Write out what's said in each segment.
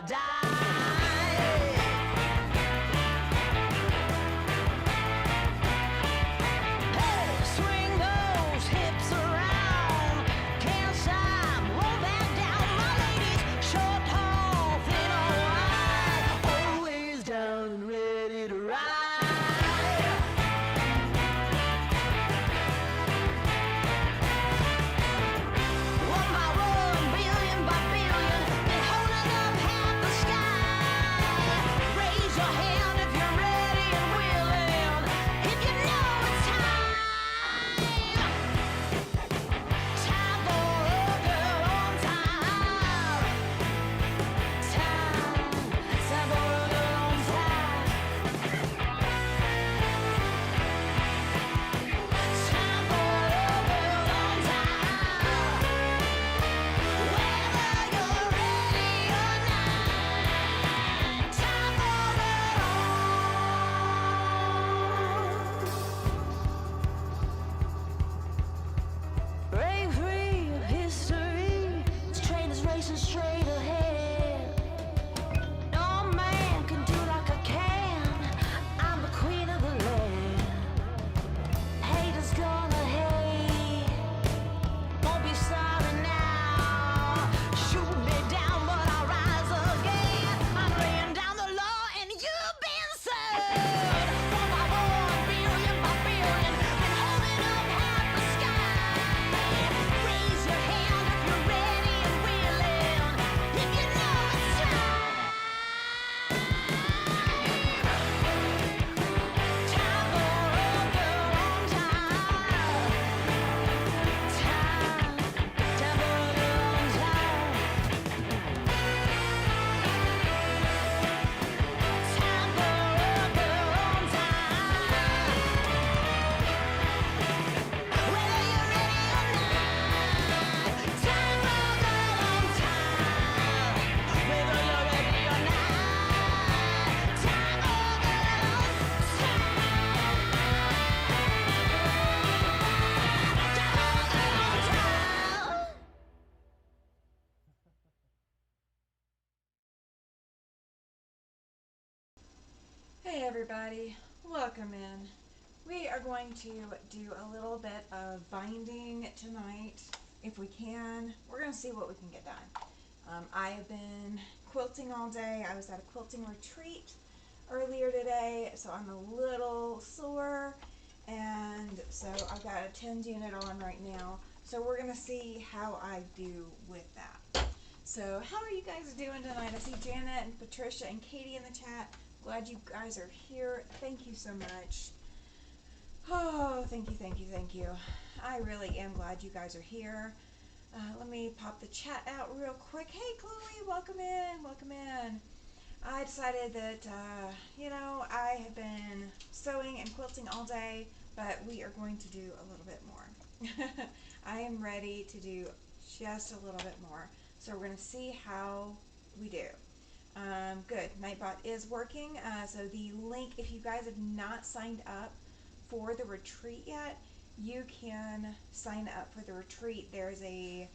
die. Hey, swing those hips around. Can't stop, roll that down. My ladies, short, tall, thin or wide, always down and ready to ride. One by one, billion by billion, been holding up half the sky. Raise your hand if you're ready and willing, if you know it's time. Time for a girl on time. Time for a girl on time. Time for a girl on time. Whether you're ready or not, time for a girl. Break free of history. This train is racing straight ahead. No man can do like I can. I'm the queen of the land. Haters gonna hate. Won't be sorry now. Shoot me down, but I'll rise again. I'm laying down the law, and you've been served. One by one, billion by billion, been holding up half the sky. Raise your hand if you're ready and willing, if you know it's time. Time for a girl on time. Time for a girl on time. Time for a girl on time. Whether you're ready or not, time for a girl on time. Whether you're ready or not, time for a girl on time. Hey everybody, welcome in. We are going to do a little bit of binding tonight, if we can. We're going to see what we can get done. I have been quilting all day. I was at a quilting retreat earlier today, so I'm a little sore, and so I've got a TENS unit on right now. So we're going to see how I do with that. So how are you guys doing tonight? I see Janet and Patricia and Katie in the chat. Glad you guys are here. Thank you so much. Oh, thank you, thank you, thank you. I really am glad you guys are here. Let me pop the chat out real quick. Hey, Chloe, welcome in, welcome in. I decided that, I have been sewing and quilting all day, but we are going to do a little bit more. I am ready to do just a little bit more. So we're going to see how we do. Good. Nightbot is working. So the link, if you guys have not signed up for the retreat yet, you can sign up for the retreat. There's a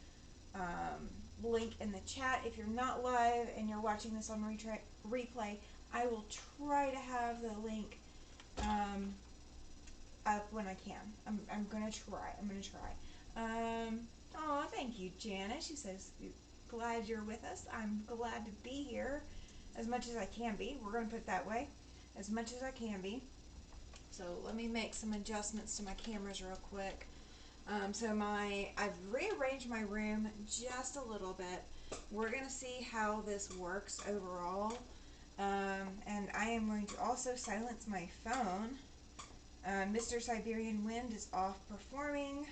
link in the chat. If you're not live and you're watching this on replay, I will try to have the link up when I can. I'm gonna try. Oh, thank you, Janet. She says, glad you're with us. I'm glad to be here as much as I can be. We're going to put it that way. As much as I can be. So let me make some adjustments to my cameras real quick. I've rearranged my room just a little bit. We're going to see how this works overall. And I am going to also silence my phone. Mr. Siberian Wind is off performing.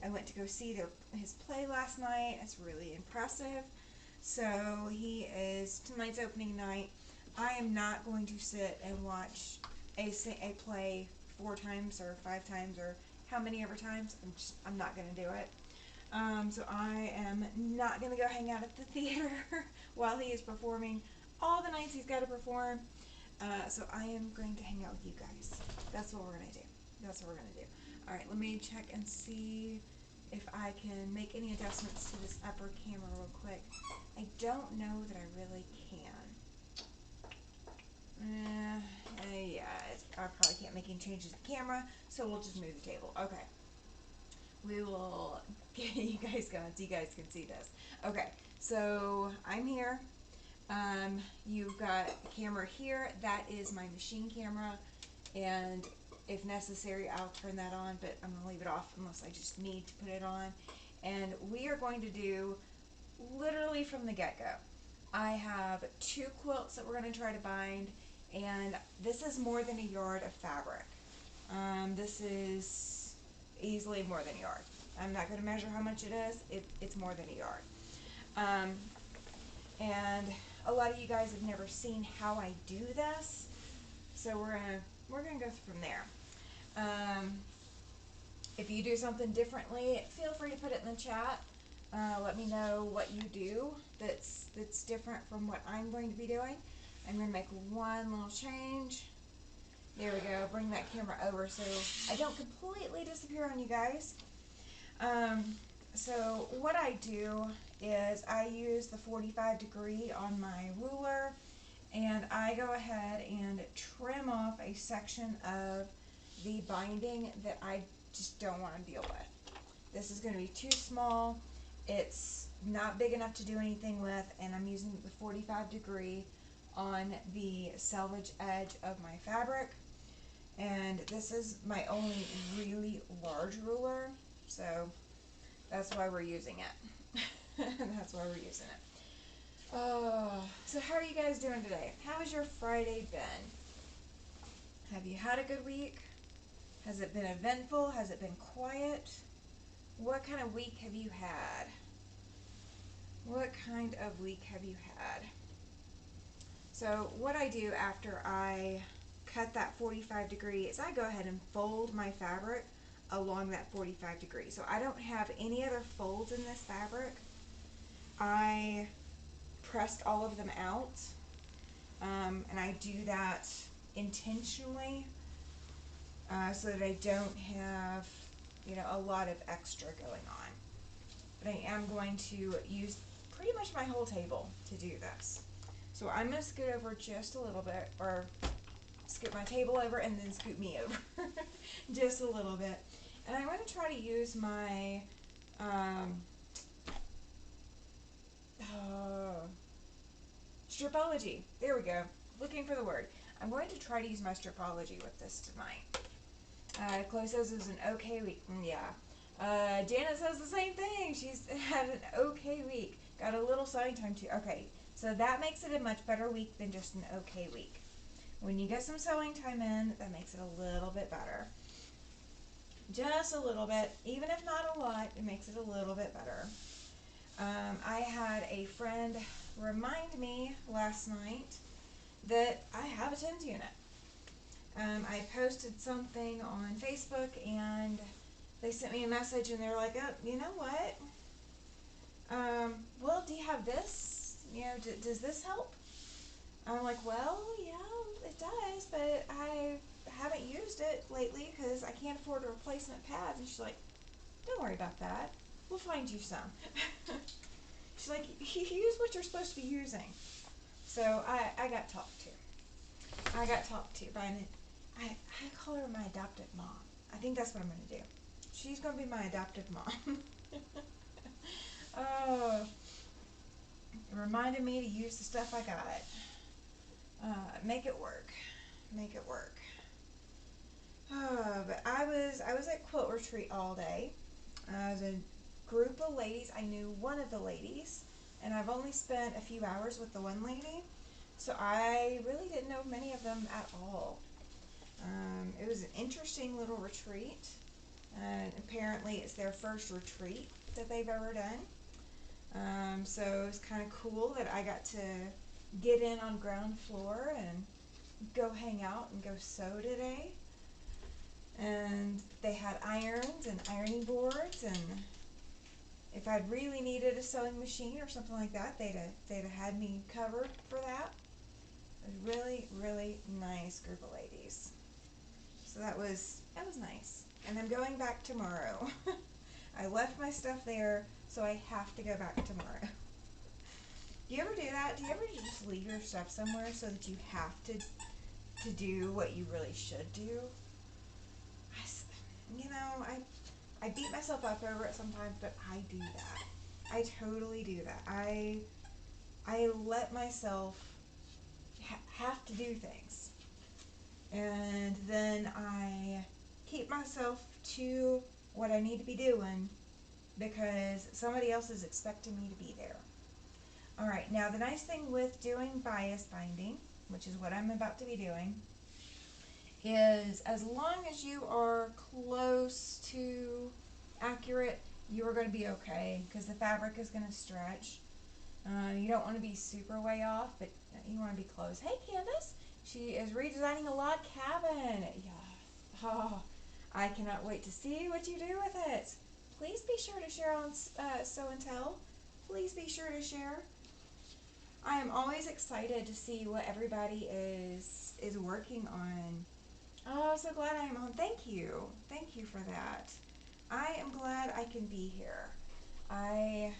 I went to go see his play last night. It's really impressive. So tonight's opening night. I am not going to sit and watch a play 4 times or 5 times or how many ever times. I'm not going to do it. So I am not going to go hang out at the theater while he is performing all the nights he's got to perform. So I am going to hang out with you guys. That's what we're going to do. Alright, let me check and see if I can make any adjustments to this upper camera real quick. I don't know that I really can. Yeah, I probably can't make any changes to the camera, so we'll just move the table. Okay. We will get you guys going so you guys can see this. Okay, so I'm here. You've got a camera here. That is my machine camera, and if necessary, I'll turn that on, but I'm going to leave it off unless I just need to put it on. And we are going to do literally from the get-go. I have 2 quilts that we're going to try to bind, and this is more than a yard of fabric. This is easily more than a yard. I'm not going to measure how much it is. It's more than a yard. And a lot of you guys have never seen how I do this, so we're gonna go from there. If you do something differently, feel free to put it in the chat. Let me know what you do that's different from what I'm going to be doing. I'm going to make one little change. There we go. Bring that camera over so I don't completely disappear on you guys. So what I do is I use the 45° on my ruler, and I go ahead and trim off a section of the binding that I just don't want to deal with. This is going to be too small. It's not big enough to do anything with, and I'm using the 45° on the selvage edge of my fabric. And this is my only really large ruler, so that's why we're using it. That's why we're using it. So how are you guys doing today? How has your Friday been? Have you had a good week? Has it been eventful? Has it been quiet? What kind of week have you had? What kind of week have you had? So what I do after I cut that 45° is I go ahead and fold my fabric along that 45°. So I don't have any other folds in this fabric. I pressed all of them out, and I do that intentionally so that I don't have, a lot of extra going on. But I am going to use pretty much my whole table to do this. So I'm going to scoot over just a little bit, or scoot my table over and then scoot me over just a little bit. And I want to try to use my stripology. There we go. Looking for the word. I'm going to try to use my stripology with this tonight. Chloe says it was an okay week. Yeah. Janet says the same thing. She's had an okay week. Got a little sewing time too. Okay. So that makes it a much better week than just an okay week. When you get some sewing time in, that makes it a little bit better. Just a little bit. Even if not a lot, it makes it a little bit better. I had a friend remind me last night that I have a TENS unit. I posted something on Facebook, and they sent me a message, and they're like, oh, you know what? Well, do you have this? Does this help? I'm like, well, yeah, it does, but I haven't used it lately because I can't afford a replacement pad. And she's like, don't worry about that. We'll find you some. She's like, you use what you're supposed to be using. So I got talked to. I got talked to by I call her my adoptive mom. I think that's what I'm going to do. She's going to be my adoptive mom. Oh, it reminded me to use the stuff I got. Make it work. Make it work. But I was at quilt retreat all day. I was a group of ladies. I knew one of the ladies, and I've only spent a few hours with the one lady, so I really didn't know many of them at all. It was an interesting little retreat. Apparently it's their first retreat that they've ever done. So it was kind of cool that I got to get in on ground floor and go hang out and go sew today. And they had irons and ironing boards, and if I'd really needed a sewing machine or something like that, they'd have had me covered for that. It was really, really nice group of ladies. So that was nice. And I'm going back tomorrow. I left my stuff there, so I have to go back tomorrow. Do you ever do that? Do you ever just leave your stuff somewhere so that you have to do what you really should do? You know, I beat myself up over it sometimes, but I do that. I totally do that. I let myself have to do things, and then I keep myself to what I need to be doing because somebody else is expecting me to be there. All right, now the nice thing with doing bias binding, which is what I'm about to be doing, is as long as you are close to accurate, you are going to be okay because the fabric is going to stretch. You don't want to be super way off, but you want to be close. Hey, Candace, she is redesigning a log cabin. Yeah. Oh, I cannot wait to see what you do with it. Please be sure to share on Sew and Tell. Please be sure to share. I am always excited to see what everybody is working on. Oh, so glad I am on. Thank you. Thank you for that. I am glad I can be here. I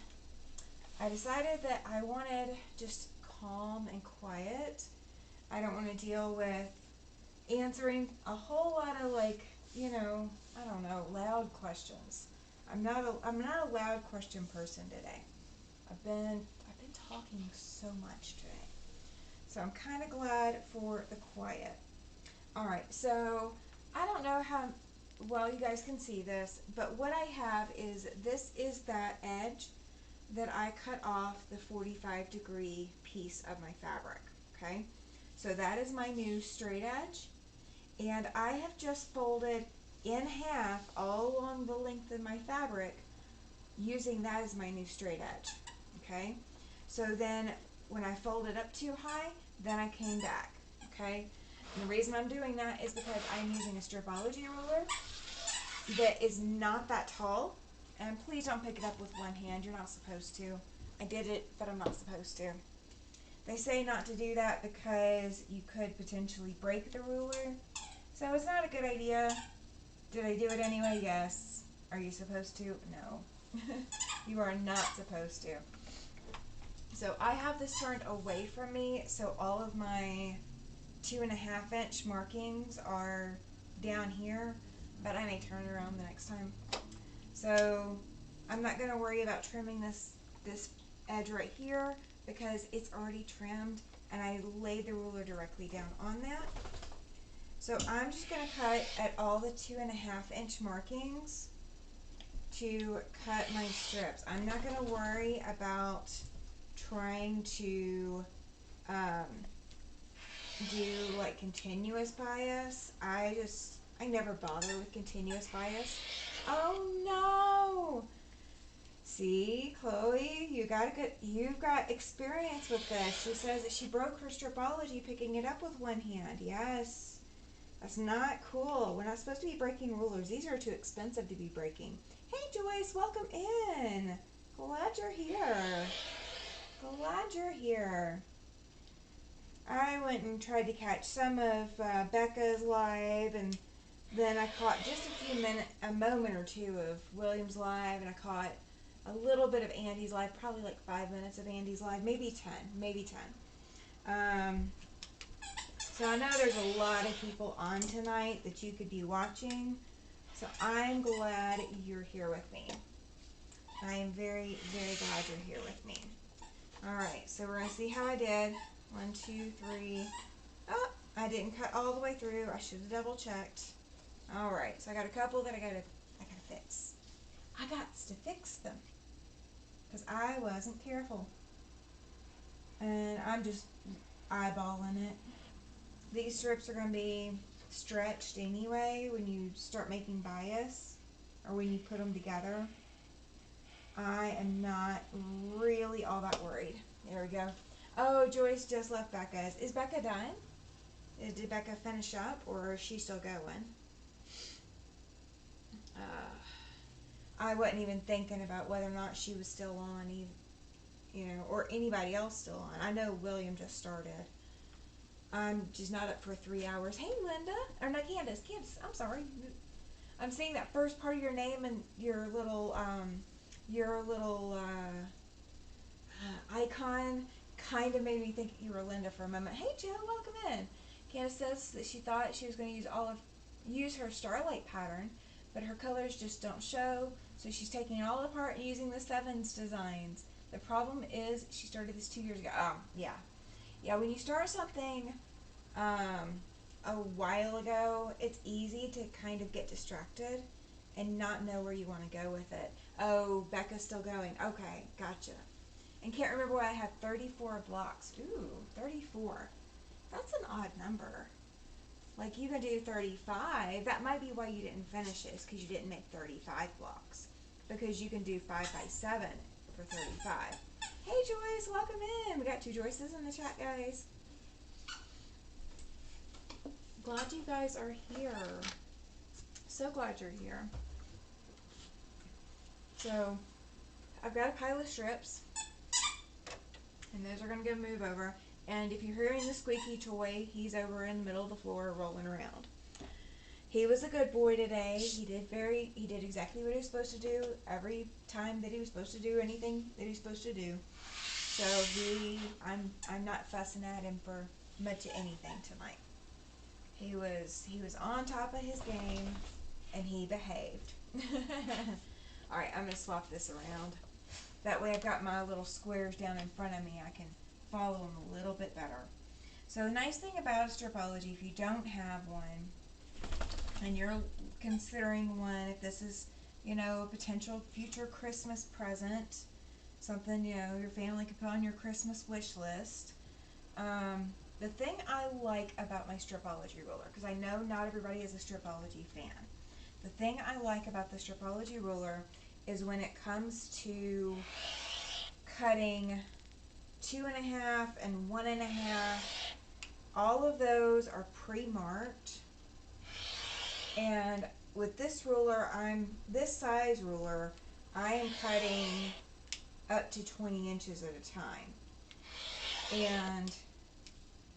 decided that I wanted just calm and quiet. I don't want to deal with answering a whole lot of I don't know, loud questions. I'm not a loud question person today. I've been talking so much today. So I'm kind of glad for the quiet. All right, so I don't know how well you guys can see this, but what I have is this is that edge that I cut off the 45-degree piece of my fabric, okay? So that is my new straight edge, and I have just folded in half all along the length of my fabric using that as my new straight edge, okay? So then when I folded up too high, then I came back, okay? And the reason I'm doing that is because I'm using a stripology ruler that is not that tall. And please don't pick it up with one hand. You're not supposed to. I did it, but I'm not supposed to. They say not to do that because you could potentially break the ruler. So it's not a good idea. Did I do it anyway? Yes. Are you supposed to? No. You are not supposed to. So I have this turned away from me, so all of my 2.5-inch markings are down here, but I may turn around the next time. So I'm not going to worry about trimming this edge right here because it's already trimmed and I laid the ruler directly down on that. So I'm just going to cut at all the 2.5-inch markings to cut my strips. I'm not going to worry about trying to do like continuous bias. I never bother with continuous bias. Oh no! See, Chloe, you've got experience with this. She says that she broke her stripology picking it up with one hand. Yes. That's not cool. We're not supposed to be breaking rulers. These are too expensive to be breaking. Hey Joyce, welcome in. Glad you're here. Glad you're here. I went and tried to catch some of Becca's live, and then I caught just a moment or two of William's live, and I caught a little bit of Andy's live, probably like 5 minutes of Andy's live, maybe 10. So I know there's a lot of people on tonight that you could be watching, so I'm glad you're here with me. I am very, very glad you're here with me. All right, so we're going to see how I did. 1, 2, 3. Oh, I didn't cut all the way through. I should have double checked. All right, so I got a couple that I gotta fix. I got to fix them because I wasn't careful, and I'm just eyeballing it. These strips are gonna be stretched anyway when you start making bias or when you put them together. I am not really all that worried. There we go. Oh, Joyce just left Becca's. Is Becca done? Did Becca finish up, or is she still going? I wasn't even thinking about whether or not she was still on, or anybody else still on. I know William just started. I'm just not up for 3 hours. Hey, Linda. Or not Candace. I'm sorry. I'm seeing that first part of your name and your little icon kind of made me think you were Linda for a moment. Hey Joe, welcome in. Candace says that she thought she was going to use her starlight pattern, but her colors just don't show, so she's taking it all apart and using the sevens designs. The problem is she started this 2 years ago. Yeah. When you start something a while ago, it's easy to kind of get distracted and not know where you want to go with it. Oh, Becca's still going. Okay, gotcha. And can't remember why I had 34 blocks. Ooh, 34. That's an odd number. Like, you can do 35. That might be why you didn't finish it, is because you didn't make 35 blocks. Because you can do 5 by 7 for 35. Hey Joyce, welcome in. We got 2 Joyces in the chat, guys. Glad you guys are here. So glad you're here. So, I've got a pile of strips, and those are going to go move over. And if you're hearing the squeaky toy, he's over in the middle of the floor rolling around. He was a good boy today. He did exactly what he was supposed to do every time that he was supposed to do anything that he's supposed to do. So I'm not fussing at him for much of anything tonight. He was on top of his game, and he behaved. All right, I'm gonna swap this around. That way I've got my little squares down in front of me. I can follow them a little bit better. So the nice thing about a stripology, if you don't have one, and you're considering one, if this is, a potential future Christmas present, something, your family could put on your Christmas wish list. The thing I like about my stripology ruler, because I know not everybody is a stripology fan, the thing I like about the stripology ruler is when it comes to cutting 2.5 and 1.5, all of those are pre-marked. And with this ruler, this size ruler, I am cutting up to 20 inches at a time. And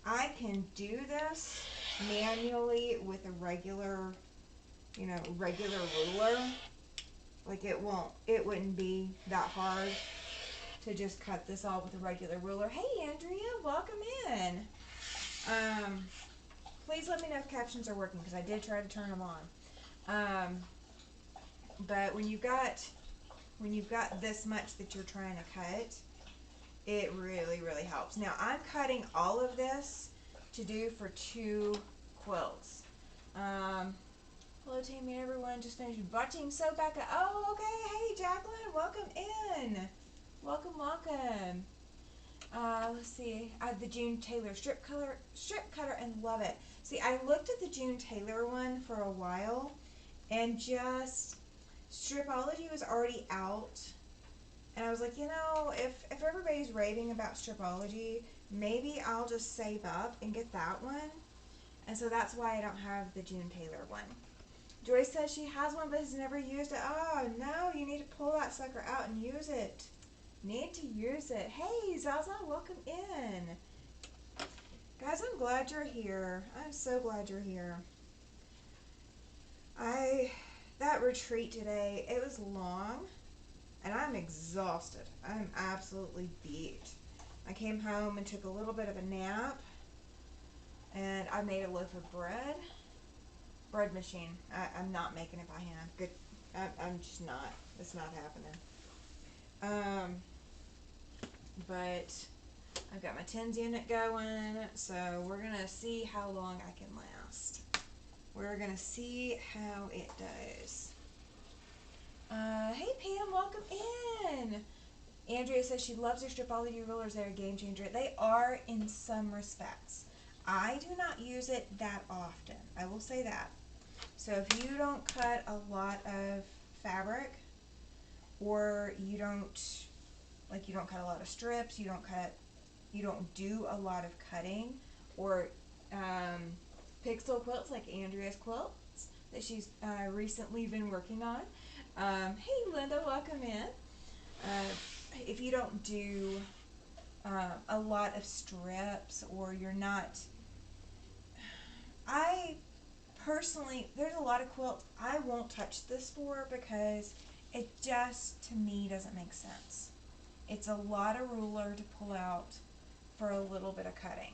I can do this manually with a regular ruler. Like, it wouldn't be that hard to just cut this all with a regular ruler. Hey Andrea, welcome in. Please let me know if captions are working, because I did try to turn them on. But when you've got this much that you're trying to cut, it really, really helps. Now, I'm cutting all of this to do for 2 quilts. Hello, Tammy, everyone. Just finished watching. So, Becca. Oh, okay. Hey, Jacqueline. Welcome in. Welcome. Let's see. I have the June Taylor strip cutter, and love it. See, I looked at the June Taylor one for a while, and just stripology was already out. And I was like, if everybody's raving about stripology, maybe I'll just save up and get that one. And so that's why I don't have the June Taylor one. Joyce says she has one but has never used it. Oh, no, you need to pull that sucker out and use it. Need to use it. Hey, Zaza, welcome in. Guys, I'm glad you're here. I'm so glad you're here. That retreat today, it was long. And I'm exhausted. I'm absolutely beat. I came home and took a little bit of a nap. And I made a loaf of bread. Bread machine. I'm not making it by hand. Good. I'm just not. It's not happening. But I've got my tens unit going. So we're going to see how long I can last. We're going to see how it does. Hey Pam, welcome in. Andrea says she loves her stripology rulers. They're a game changer. They are in some respects. I do not use it that often. I will say that. So if you don't cut a lot of fabric, or you don't cut a lot of strips, you don't do a lot of cutting, or pixel quilts like Andrea's quilts that she's recently been working on. Hey Linda, welcome in. If you don't do a lot of strips, or you're not, I personally, there's a lot of quilts I won't touch this for because it just, to me, doesn't make sense. It's a lot of ruler to pull out for a little bit of cutting.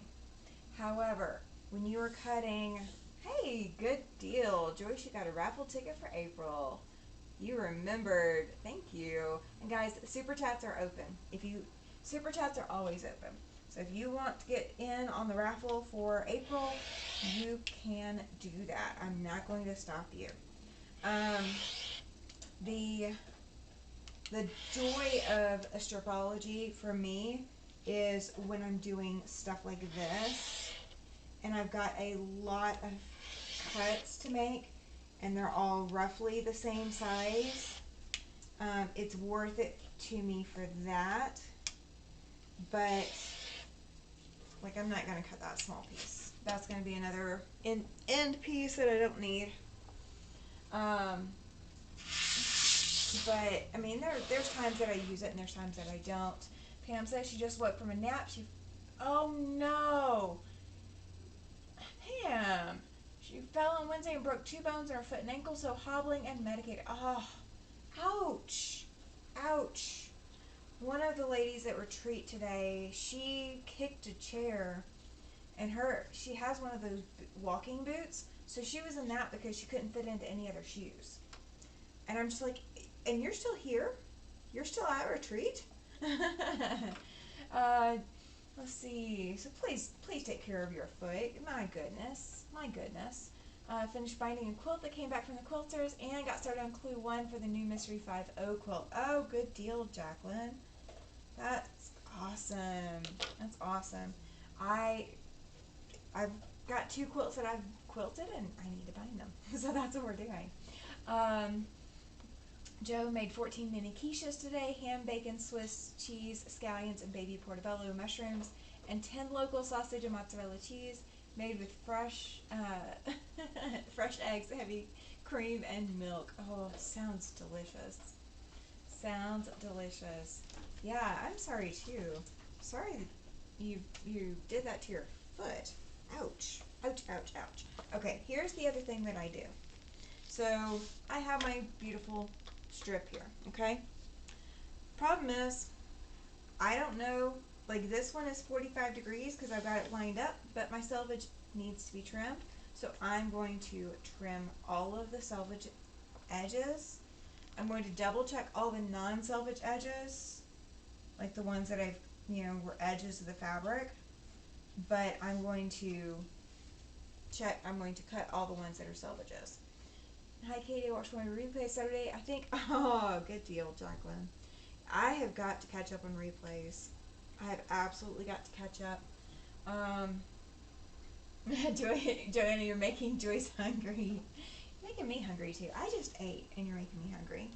However, when you are cutting, hey, good deal. Joyce, you got a raffle ticket for April. You remembered. Thank you. And guys, super chats are open. Super chats are always open. So if you want to get in on the raffle for April, you can do that. I'm not going to stop you. The joy of astrology for me is when I'm doing stuff like this, and I've got a lot of cuts to make, and they're all roughly the same size. It's worth it to me for that, but like I'm not going to cut that small piece. That's going to be another end piece that I don't need. But I mean, there's times that I use it and there's times that I don't. Pam says she just woke from a nap. Oh no, Pam, she fell on Wednesday and broke 2 bones in her foot and ankle, so hobbling and medicated. Oh, ouch, ouch. One of the ladies at retreat today, she kicked a chair, and she has one of those walking boots, so she was in that because she couldn't fit into any other shoes. And I'm just like, and you're still here? You're still at retreat? Let's see. So please take care of your foot. My goodness. Finished binding a quilt that came back from the quilters and got started on clue 1 for the new Mystery 5-0 quilt. Oh, good deal, Jacqueline. That's awesome. I've got 2 quilts that I've quilted and I need to bind them. So that's what we're doing. Joe made 14 mini quiches today, ham, bacon, Swiss cheese, scallions, and baby portobello mushrooms, and 10 local sausage and mozzarella cheese made with fresh eggs, heavy cream, and milk. Oh, sounds delicious. Yeah, I'm sorry too. Sorry that you did that to your foot. Ouch. Okay, here's the other thing that I do. So I have my beautiful strip here, okay? Problem is, I don't know, like this one is 45 degrees because I've got it lined up, but my selvage needs to be trimmed. So I'm going to trim all of the selvage edges. I'm going to double check all the non-selvage edges, like the ones that were edges of the fabric, but I'm going to cut all the ones that are selvages. Hi Katie, I watched my replay Saturday. I think, oh, good deal, Jacqueline. I have got to catch up on replays. I have absolutely got to catch up. Joanna, you're making Joyce hungry. You're making me hungry too. I just ate and you're making me hungry.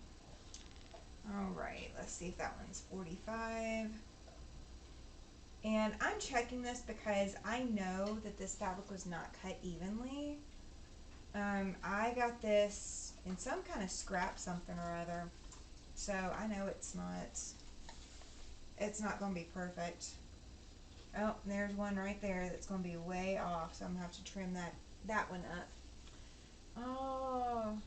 Alright, let's see if that one's 45. And I'm checking this because I know that this fabric was not cut evenly. I got this in some kind of scrap something or other, so I know it's not going to be perfect. Oh, there's one right there that's going to be way off, so I'm going to have to trim that one up. Oh,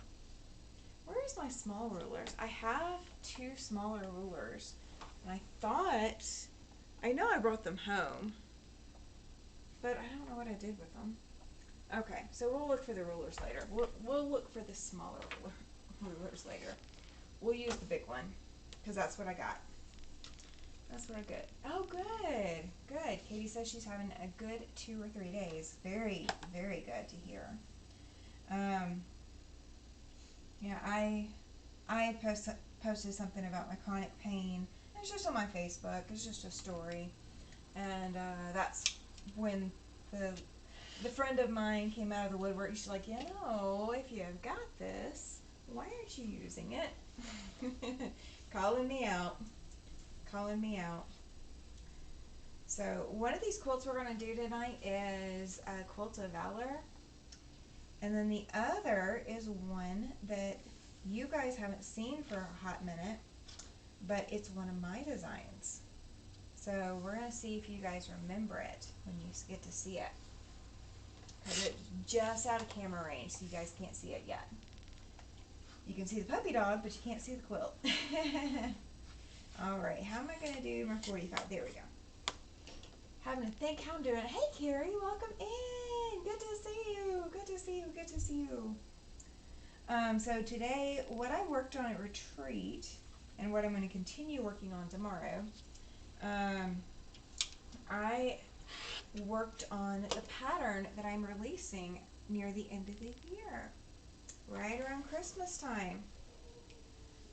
where's my small rulers? I have 2 smaller rulers, and I know I brought them home, but I don't know what I did with them. Okay, so we'll look for the rulers later. We'll look for the smaller rulers later. We'll use the big one, because that's what I got. That's what I got. Oh, good. Katie says she's having a good 2 or 3 days. Very, very good to hear. Yeah, I posted something about my chronic pain. It's just on my Facebook. It's just a story. And that's when the friend of mine came out of the woodwork. She's like, if you have got this, why aren't you using it? Calling me out. So one of these quilts we're going to do tonight is a Quilt of Valor. And then the other is one that you guys haven't seen for a hot minute, but it's one of my designs. So we're going to see if you guys remember it when you get to see it. because it's just out of camera range, so you guys can't see it yet. You can see the puppy dog, but you can't see the quilt. Alright, how am I going to do my 45? There we go. Having to think how I'm doing. Hey, Carrie, welcome in. Good to see you. Good to see you. Good to see you. So today, what I worked on at retreat, and what I'm going to continue working on tomorrow, I worked on the pattern that I'm releasing near the end of the year, right around Christmas time.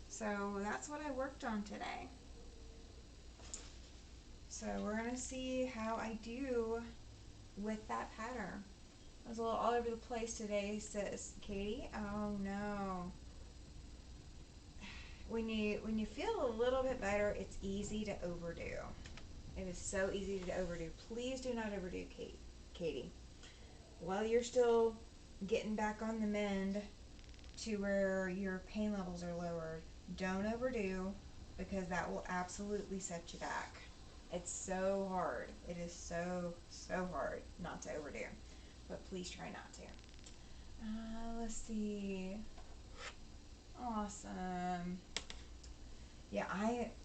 So that's what I worked on today. So we're going to see how I do with that pattern. I was a little all over the place today, says Katie. Oh no. When you feel a little bit better, it's easy to overdo. It is so easy to overdo. Please do not overdo, Katie. While you're still getting back on the mend to where your pain levels are lowered, don't overdo, because that will absolutely set you back. It's so hard. It is so hard not to overdo. But please try not to. Let's see. Awesome. Yeah,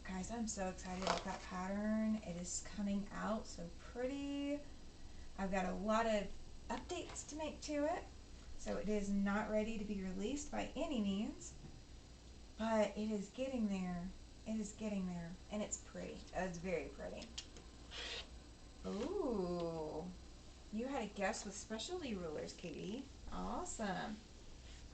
guys, I'm so excited about that pattern. It is coming out so pretty. I've got a lot of updates to make to it. So it is not ready to be released by any means. But it is getting there. It is getting there. And it's pretty. It's very pretty. Ooh. You had a guess with specialty rulers, Katie. Awesome.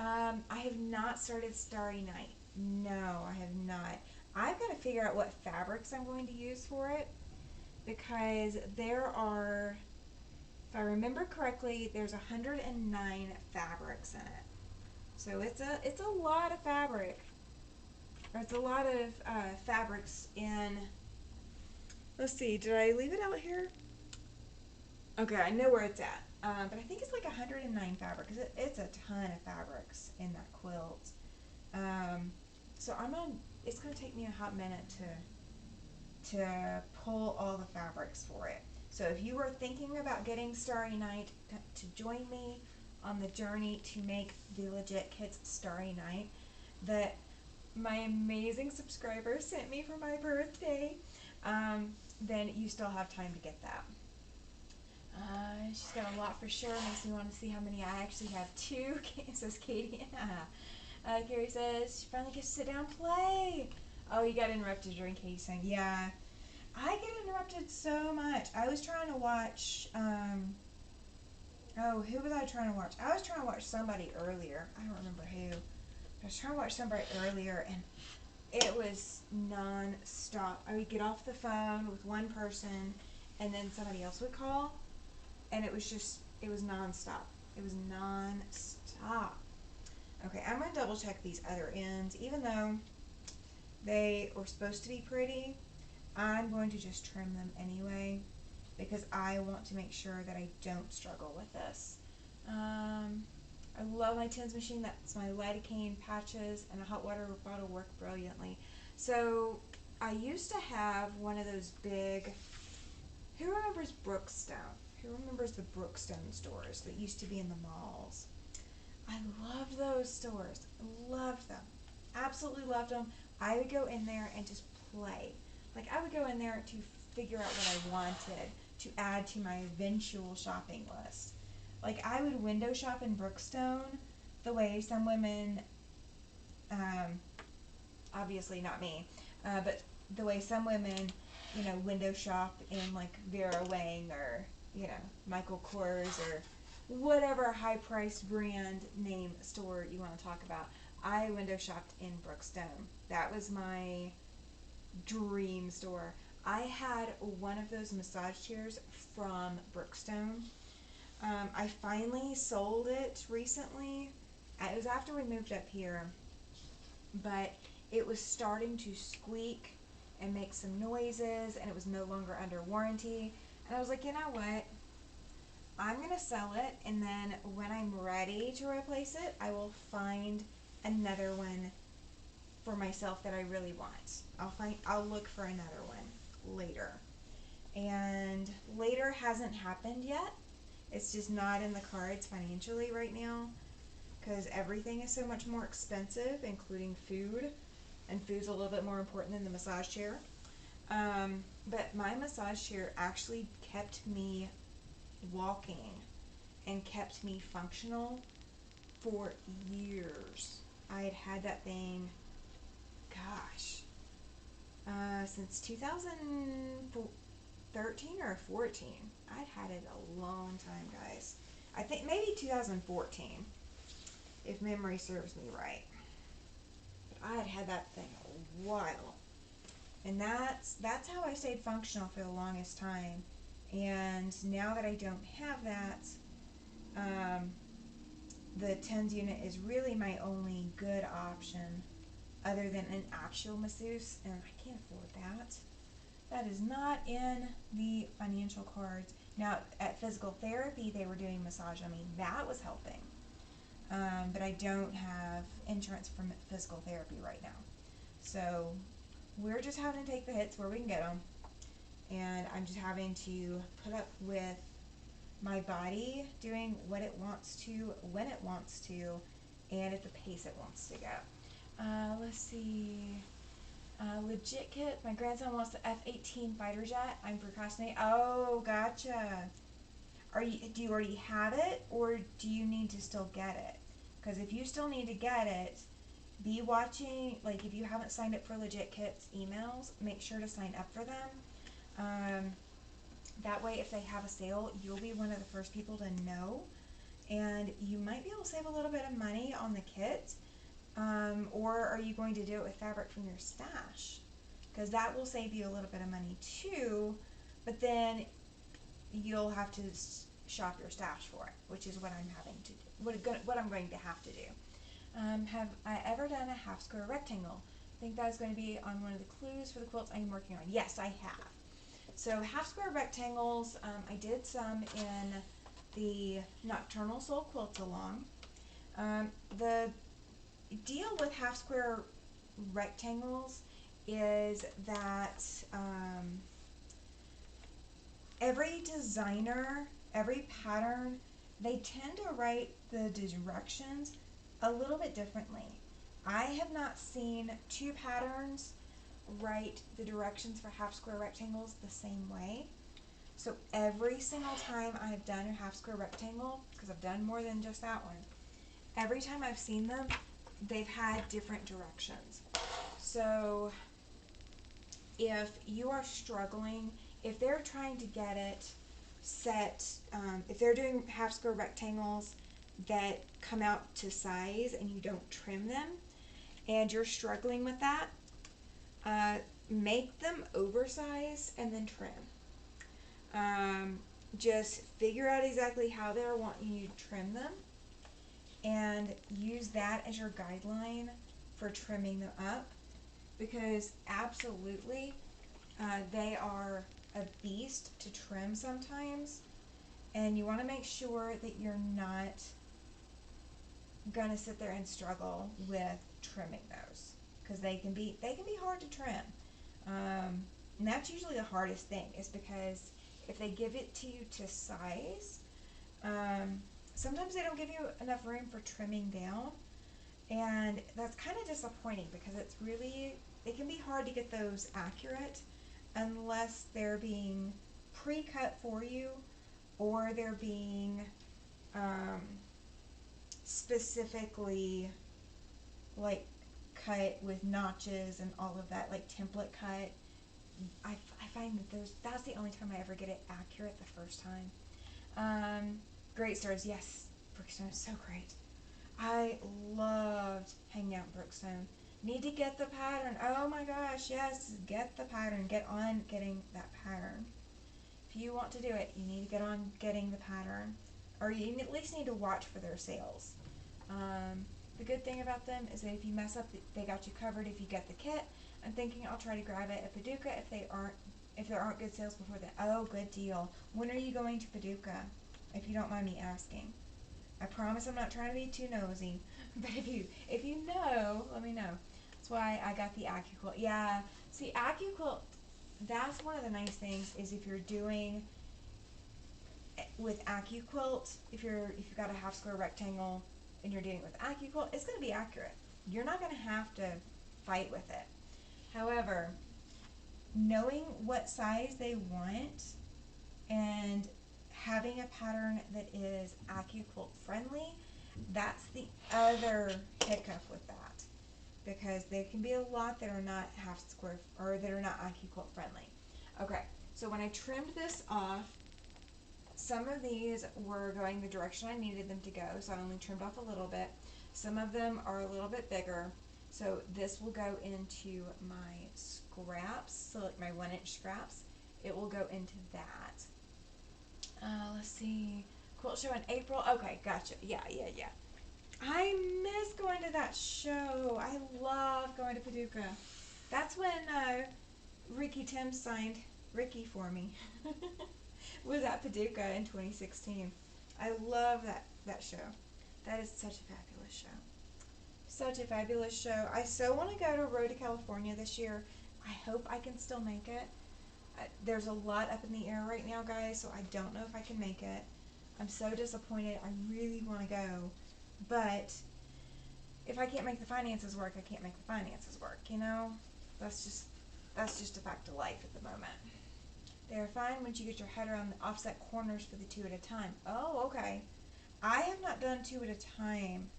I have not started Starry Night. No, I have not. I've got to figure out what fabrics I'm going to use for it, because there are, if I remember correctly, there's 109 fabrics in it. So it's a lot of fabric. It's a lot of fabrics in. Let's see. Did I leave it out here? Okay, I know where it's at, but I think it's like 109 fabrics. It's a ton of fabrics in that quilt. So it's going to take me a hot minute to pull all the fabrics for it. So if you are thinking about getting Starry Night, to join me on the journey to make the Legit Kits Starry Night that my amazing subscriber sent me for my birthday, then you still have time to get that. She's got a lot for sure. Makes me want to see how many I actually have. 2, says Katie. Carrie says, she finally gets to sit down and play. Oh, you got interrupted during Katie's saying, yeah. I get interrupted so much. I was trying to watch, who was I trying to watch? I was trying to watch somebody earlier. I don't remember who. I was trying to watch somebody earlier, and it was non-stop. I would get off the phone with one person, and then somebody else would call. And it was non-stop. It was non-stop. Okay, I'm going to double check these other ends. Even though they were supposed to be pretty, I'm going to just trim them anyway, because I want to make sure that I don't struggle with this. I love my tins machine. That's my lidocaine patches, and a hot water bottle work brilliantly. So I used to have one of those big, who remembers Brookstone? Who remembers the Brookstone stores that used to be in the malls? I loved those stores. Loved them. Absolutely loved them. I would go in there and just play. Like, I would go in there to figure out what I wanted to add to my eventual shopping list. Like, I would window shop in Brookstone the way some women, obviously not me, but the way some women, window shop in like Vera Wang or, Michael Kors or whatever high-priced brand name store you want to talk about. I window shopped in Brookstone. That was my dream store. I had one of those massage chairs from Brookstone. I finally sold it recently. It was after we moved up here, but it was starting to squeak and make some noises, and it was no longer under warranty. And I was like, you know what? I'm going to sell it, and then when I'm ready to replace it, I will find another one for myself that I really want. I'll look for another one later. And later hasn't happened yet, It's just not in the cards financially right now because everything is so much more expensive, including food, and food's a little bit more important than the massage chair. But my massage chair actually kept me walking and kept me functional for years. I had had that thing, gosh, since 2013 or 14. I'd had it a long time, guys. I think maybe 2014, if memory serves me right. But I had that thing a while. And that's how I stayed functional for the longest time. And now that I don't have that, the TENS unit is really my only good option other than an actual masseuse, and I can't afford that. That is not in the financial cards. Now, at physical therapy, they were doing massage on me. That was helping. But I don't have insurance for physical therapy right now. So we're just having to take the hits where we can get them. And I'm just having to put up with my body doing what it wants to, when it wants to, and at the pace it wants to go. Let's see. Legit kit. My grandson wants the F-18 fighter jet. I'm procrastinating. Oh, gotcha. Do you already have it, or do you need to still get it? Because if you still need to get it, be watching. Like, if you haven't signed up for Legit Kit's emails, make sure to sign up for them. That way, if they have a sale, you'll be one of the first people to know, and you might be able to save a little bit of money on the kit. Or are you going to do it with fabric from your stash? Because that will save you a little bit of money too, but then you'll have to shop your stash for it, which is what I'm having to do. What I'm going to have to do. Have I ever done a half square rectangle? I think that's going to be on one of the clues for the quilts I'm working on. Yes, I have. So half square rectangles, I did some in the Nocturnal Soul Quilt Along. The deal with half square rectangles is that every designer, every pattern, they tend to write the directions a little bit differently. I have not seen two patterns write the directions for half square rectangles the same way. So every single time I've done a half square rectangle, because I've done more than just that one, every time I've seen them, they've had different directions. So if you are struggling, if they're trying to get it set, if they're doing half square rectangles that come out to size and you don't trim them, and you're struggling with that, make them oversized and then trim. Just figure out exactly how they're wanting you to trim them and use that as your guideline for trimming them up, because absolutely they are a beast to trim sometimes, and you want to make sure that you're not gonna sit there and struggle with trimming those, because they can be hard to trim. And that's usually the hardest thing, is because if they give it to you to size, sometimes they don't give you enough room for trimming down, and that's kind of disappointing, because it can be hard to get those accurate unless they're being pre-cut for you, or they're being specifically like cut with notches and all of that, like template cut. I find that that's the only time I ever get it accurate the first time. Great Stars, yes, Brookstone is so great. I loved hanging out in Brookstone. Need to get the pattern. Oh my gosh, yes, get the pattern. Get on getting that pattern. If you want to do it, you need to get on getting the pattern, or you at least need to watch for their sales. The good thing about them is that if you mess up, they got you covered if you get the kit. I'm thinking I'll try to grab it at Paducah if there aren't good sales before then. Oh, good deal. When are you going to Paducah, if you don't mind me asking? I promise I'm not trying to be too nosy, but if you know, let me know. That's why I got the AccuQuilt. Yeah, see, AccuQuilt, that's one of the nice things, is if you're doing with AccuQuilt, if you've got a half square rectangle and you're doing it with AccuQuilt, it's going to be accurate. You're not going to have to fight with it. However, knowing what size they want and having a pattern that is AccuQuilt friendly, that's the other hiccup with that, because there can be a lot that are not half square or that are not AccuQuilt friendly. Okay, so when I trimmed this off, some of these were going the direction I needed them to go, so I only trimmed off a little bit. Some of them are a little bit bigger, so this will go into my scraps, so like my 1-inch scraps. It will go into that. Let's see, quilt show in April. Okay, gotcha. Yeah. I miss going to that show. I love going to Paducah. That's when Ricky Tim signed Ricky for me. Was at Paducah in 2016. I love that show. That is such a fabulous show. Such a fabulous show. I so want to go to Road to California this year. I hope I can still make it. There's a lot up in the air right now, guys, so I don't know if I can make it. I'm so disappointed. I really want to go. But if I can't make the finances work, I can't make the finances work, you know? That's just a fact of life at the moment. They are fine once you get your head around the offset corners for the 2 at a time. Oh, okay. I have not done 2 at a time.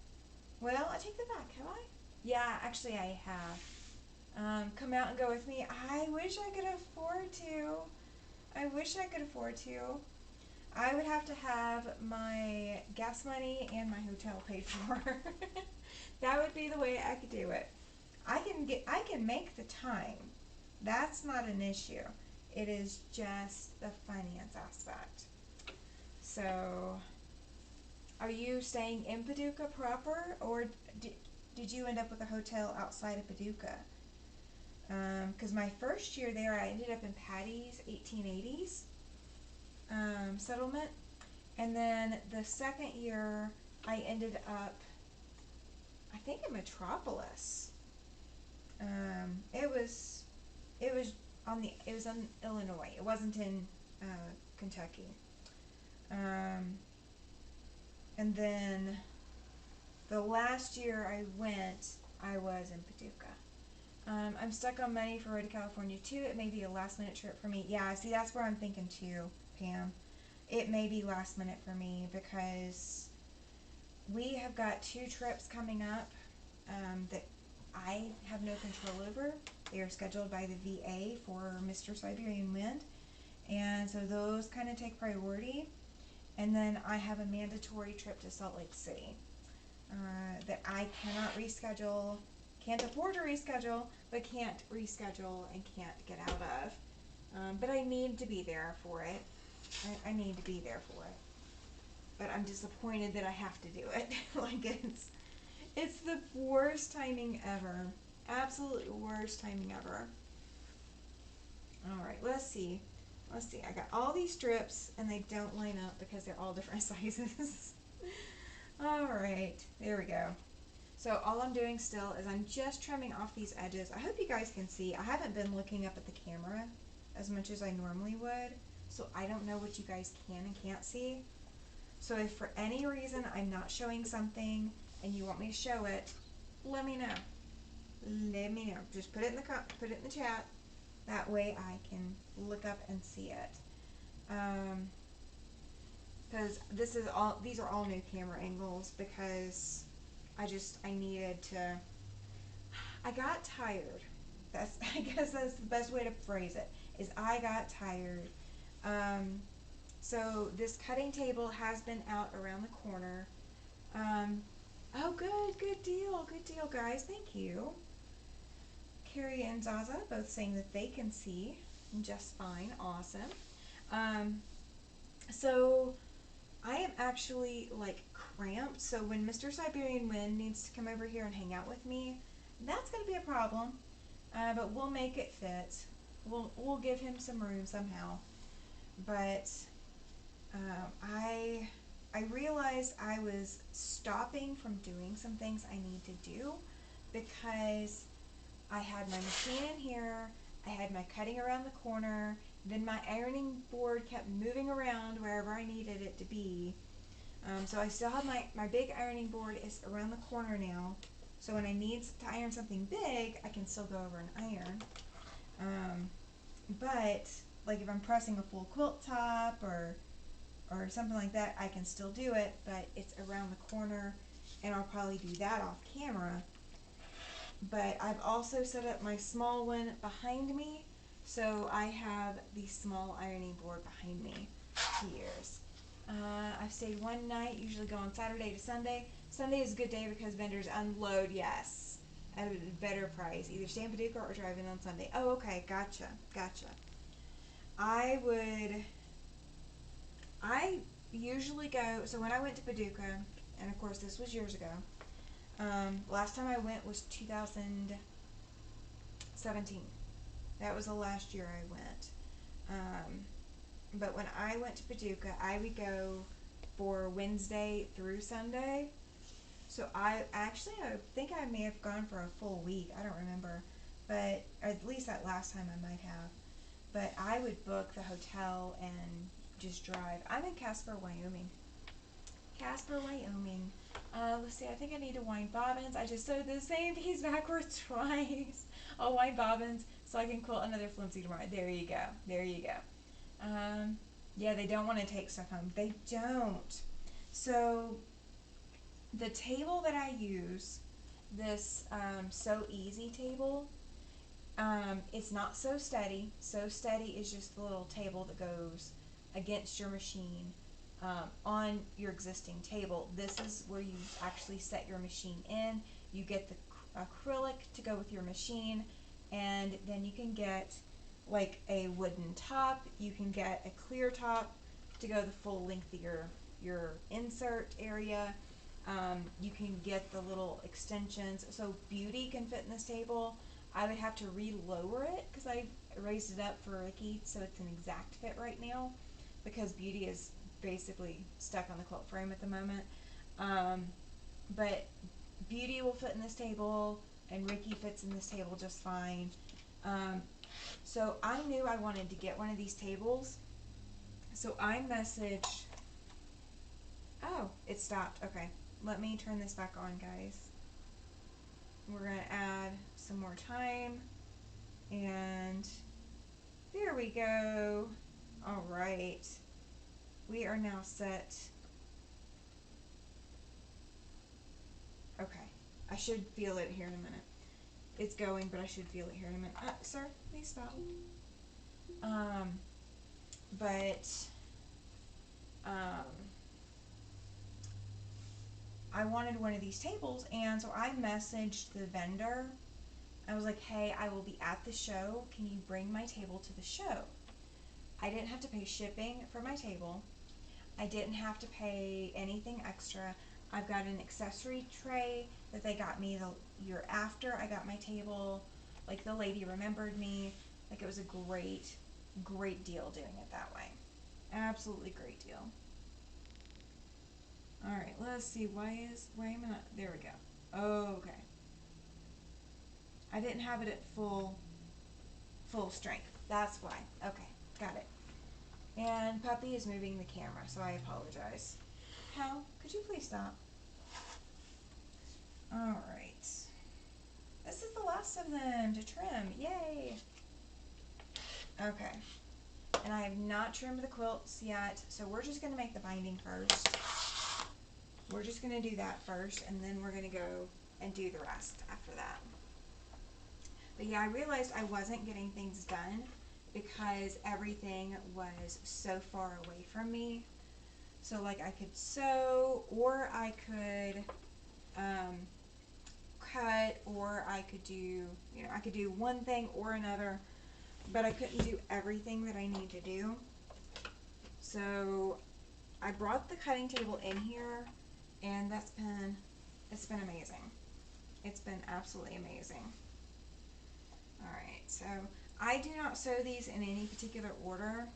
Well, I take that back, have I? Yeah, actually I have. Come out and go with me. I wish I could afford to. I wish I could afford to. I would have to have my gas money and my hotel paid for. That would be the way I could do it. I can make the time. That's not an issue. It is just the finance aspect. So, are you staying in Paducah proper, or did you end up with a hotel outside of Paducah? Because my first year there, I ended up in Patty's 1880s settlement, and then the second year, I ended up, I think, in Metropolis. It was in Illinois. It wasn't in Kentucky. And then the last year I went, I was in Paducah. I'm stuck on money for Road to California too. It may be a last minute trip for me. Yeah, see, that's where I'm thinking too, Pam. It may be last minute for me because we have got 2 trips coming up that I have no control over. They are scheduled by the VA for Mr. Siberian Wind, and so those kind of take priority. And then I have a mandatory trip to Salt Lake City that I cannot reschedule, can't afford to reschedule, but can't reschedule and can't get out of. But I need to be there for it. I need to be there for it. But I'm disappointed that I have to do it. Like, it's the worst timing ever. Absolute worst timing ever. Alright, let's see. I got all these strips and they don't line up because they're all different sizes. Alright, there we go. So all I'm doing still is I'm just trimming off these edges. I hope you guys can see. I haven't been looking up at the camera as much as I normally would, so I don't know what you guys can and can't see. So if for any reason I'm not showing something and you want me to show it, let me know. Let me know. Just put it in the chat. That way I can look up and see it. Because these are all new camera angles because I needed to. I got tired. I guess that's the best way to phrase it. Is I got tired. So this cutting table has been out around the corner. Oh, good deal, guys. Thank you. Carrie and Zaza both saying that they can see just fine. Awesome. So I am actually like cramped. So when Mr. Siberian Wind needs to come over here and hang out with me, that's going to be a problem. But we'll make it fit. We'll give him some room somehow. But I realized I was stopping from doing some things I need to do because I had my machine in here, I had my cutting around the corner, Then my ironing board kept moving around wherever I needed it to be. So I still have my big ironing board is around the corner now. So when I need to iron something big, I can still go over and iron. But like if I'm pressing a full quilt top or something like that, I can still do it, but it's around the corner, and I'll probably do that off camera. But I've also set up my small one behind me, so I have the small ironing board behind me here. I've stayed one night, usually go on Saturday to Sunday. Sunday is a good day because vendors unload, yes, at a better price. Either stay in Paducah or drive in on Sunday. Oh, okay, gotcha. I usually go, so when I went to Paducah, and of course this was years ago, last time I went was 2017. That was the last year I went. But when I went to Paducah, I would go for Wednesday through Sunday. So I think I may have gone for a full week. I don't remember, but at least that last time I might have. But I would book the hotel and just drive. I'm in Casper, Wyoming. Let's see. I think I need to wind bobbins. I just sewed the same piece backwards twice. I'll wind bobbins so I can quilt another flimsy tomorrow. There you go. Yeah, they don't want to take stuff home. They don't. So the table that I use, this So Easy table, it's not So Steady. So Steady is just the little table that goes against your machine on your existing table. This is where you actually set your machine in. You get the acrylic to go with your machine, and then you can get like a wooden top. You can get a clear top to go the full length of your insert area. You can get the little extensions. So Beauty can fit in this table. I would have to re-lower it because I raised it up for Ricky, so it's an exact fit right now because Beauty is basically stuck on the quilt frame at the moment. But Beauty will fit in this table, and Ricky fits in this table just fine. So I knew I wanted to get one of these tables. So I messaged. Oh, it stopped. Okay, let me turn this back on, guys. We're going to add some more time. And there we go. All right. We are now set. Okay. I should feel it here in a minute. It's going, but I should feel it here in a minute. Sir, please stop. I wanted one of these tables, and so I messaged the vendor. I was like, hey, I will be at the show. Can you bring my table to the show? I didn't have to pay shipping for my table. I didn't have to pay anything extra. I've got an accessory tray that they got me the year after I got my table. Like, the lady remembered me. Like, it was a great deal doing it that way. Absolutely great deal. Alright, let's see. Why am I not? There we go. Okay. I didn't have it at full strength. That's why. Okay, got it. And Puppy is moving the camera, so I apologize. Hal, could you please stop? Alright. This is the last of them to trim. Yay! Okay. And I have not trimmed the quilts yet, so we're just going to make the binding first. We're just going to do that first, and then we're going to go and do the rest after that. But yeah, I realized I wasn't getting things done because everything was so far away from me. So like I could sew, or I could cut, or I could do, I could do one thing or another, but I couldn't do everything that I need to do. So I brought the cutting table in here, and it's been amazing. It's been absolutely amazing. Alright, so I do not sew these in any particular order.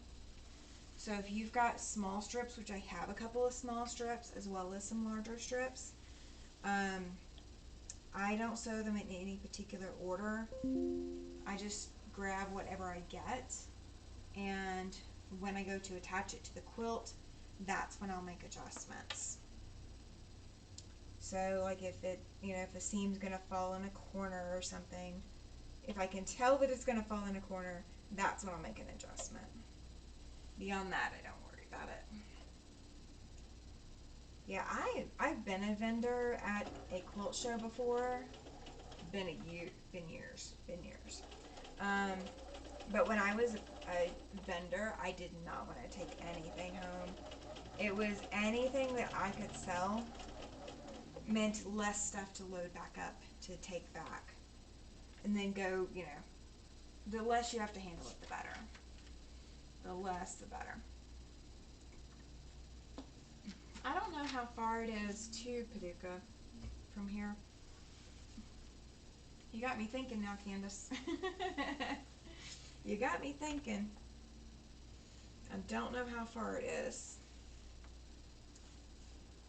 So if you've got small strips, which I have a couple of small strips as well as some larger strips, I don't sew them in any particular order. I just grab whatever I get. and when I go to attach it to the quilt, that's when I'll make adjustments. So like if it, if a seam's gonna fall in a corner or something, if I can tell that it's gonna fall in a corner, that's when I'll make an adjustment. Beyond that, I don't worry about it. Yeah, I've been a vendor at a quilt show before. Been years. But when I was a vendor, I did not want to take anything home. It was anything that I could sell meant less stuff to load back up to take back, and then go. The less you have to handle it, the better. The less, the better. I don't know how far it is to Paducah from here. You got me thinking now, Candace. You got me thinking. I don't know how far it is.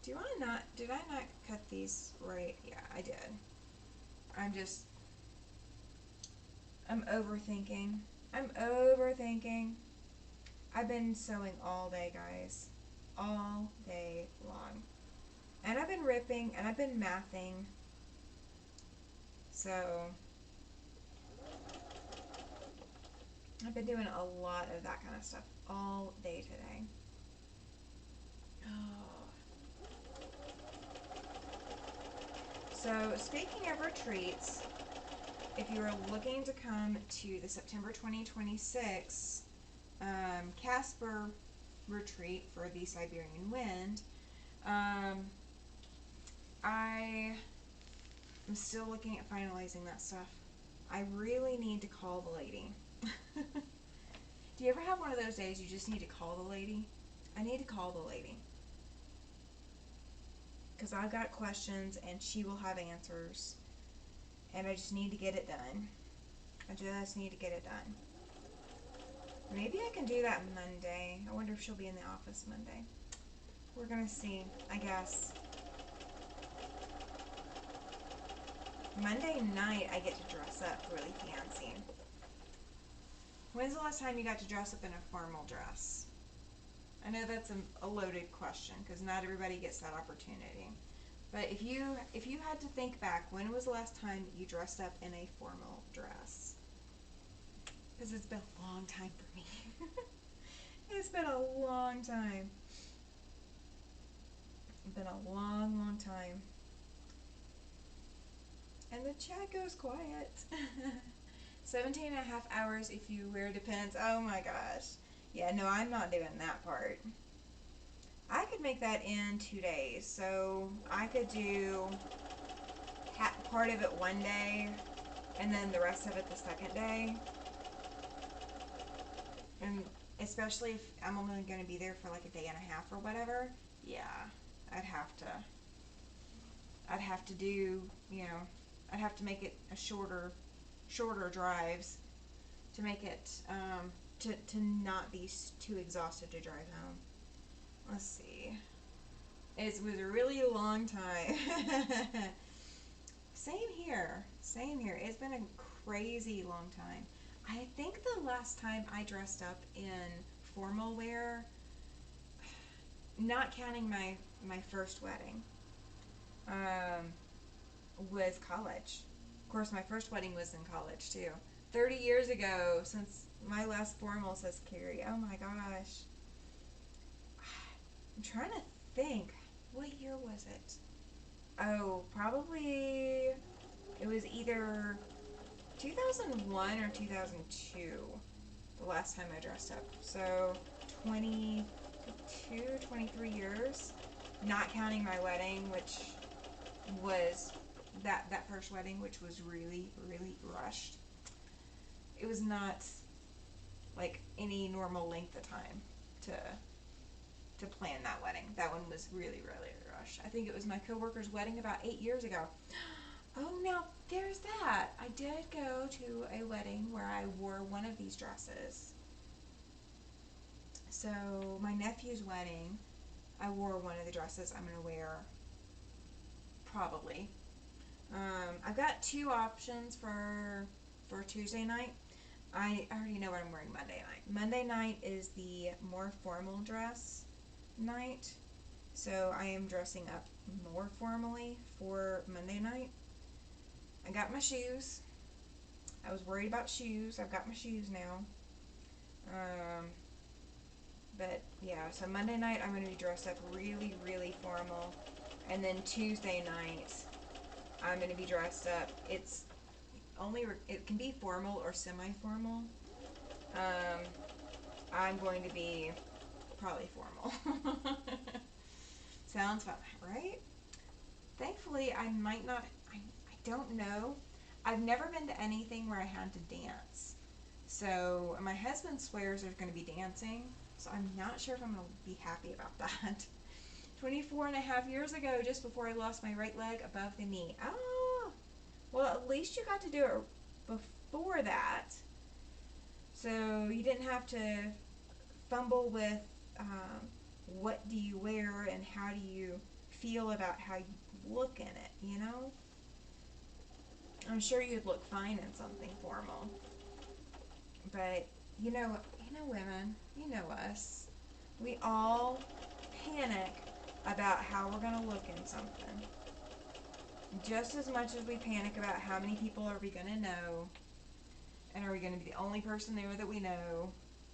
Did I not cut these right? Yeah, I did. I'm overthinking. I've been sewing all day, guys. All day long. And I've been ripping and I've been mathing. So I've been doing a lot of that kind of stuff all day today. So speaking of retreats, if you are looking to come to the September 2026 Casper retreat for the Siberian Wind, I am still looking at finalizing that stuff. I really need to call the lady. Do you ever have one of those days you just need to call the lady? I need to call the lady. Because I've got questions and she will have answers. And I just need to get it done. Maybe I can do that Monday. I wonder if she'll be in the office Monday. We're going to see, I guess. Monday night I get to dress up really fancy. When's the last time you got to dress up in a formal dress? I know that's a loaded question because not everybody gets that opportunity. But if you had to think back, when was the last time you dressed up in a formal dress? Because it's been a long time for me. It's been a long time. It's been a long, long time. And the chat goes quiet. 17 and a half hours if you wear Depends. Oh my gosh. Yeah, no, I'm not doing that part. I could make that in 2 days. So I could do part of it one day and then the rest of it the second day. And especially if I'm only going to be there for like a day and a half or whatever. Yeah, I'd have to do, I'd have to make it a shorter drives to make it, to not be too exhausted to drive home. Let's see. It was a really long time. Same here. It's been a crazy long time. I think the last time I dressed up in formal wear, not counting my first wedding, was college. Of course, my first wedding was in college too. 30 years ago since my last formal, says Carrie. Oh my gosh. I'm trying to think. What year was it? Oh, probably it was either 2001 or 2002 the last time I dressed up. So 22, 23 years, not counting my wedding, which was that first wedding, which was really, really rushed. It was not like any normal length of time to plan that wedding. That one was really, really rushed. I think it was my coworker's wedding about 8 years ago. Oh, now there's that. I did go to a wedding where I wore one of these dresses. So my nephew's wedding, I wore one of the dresses I'm going to wear probably. I've got two options for Tuesday night. I already know what I'm wearing Monday night. Monday night is the more formal dress night. So I am dressing up more formally for Monday night. I got my shoes. I was worried about shoes. I've got my shoes now. But yeah, so Monday night I'm going to be dressed up really, really formal. And then Tuesday night I'm going to be dressed up. It can be formal or semi-formal. I'm going to be probably formal. Sounds fun, right? Thankfully, I don't know. I've never been to anything where I had to dance. So my husband swears there's going to be dancing. So I'm not sure if I'm going to be happy about that. 24 and a half years ago, just before I lost my right leg above the knee. Oh, well, at least you got to do it before that. So you didn't have to fumble with what do you wear and how do you feel about how you look in it, you know? I'm sure you'd look fine in something formal. But, women, you know us. We all panic about how we're going to look in something. Just as much as we panic about how many people are we going to know, and are we going to be the only person there that we know.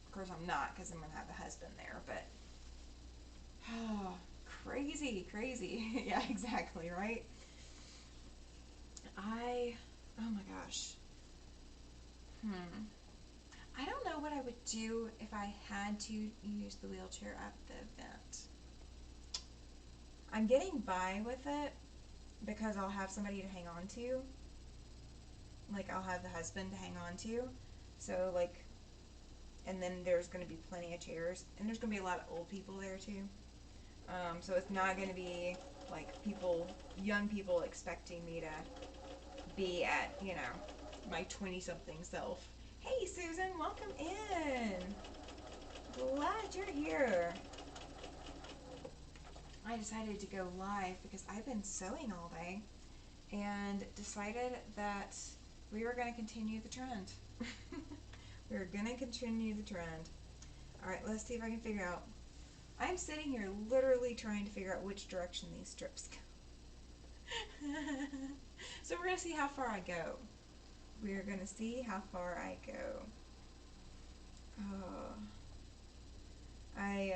Of course I'm not, because I'm going to have a husband there, but oh, crazy. Yeah, exactly, right? Oh my gosh. I don't know what I would do if I had to use the wheelchair at the event. I'm getting by with it because I'll have somebody to hang on to. Like, I'll have the husband to hang on to. So, like, and then there's going to be plenty of chairs. And there's going to be a lot of old people there, too. So it's not going to be, like, young people expecting me to be at, my 20-something self. Hey, Susan, welcome in. Glad you're here. I decided to go live because I've been sewing all day and decided that we were going to continue the trend. We're going to continue the trend. Alright, let's see if I can figure out. I'm sitting here literally trying to figure out which direction these strips go. So we're going to see how far I go. We're going to see how far I go. Oh. I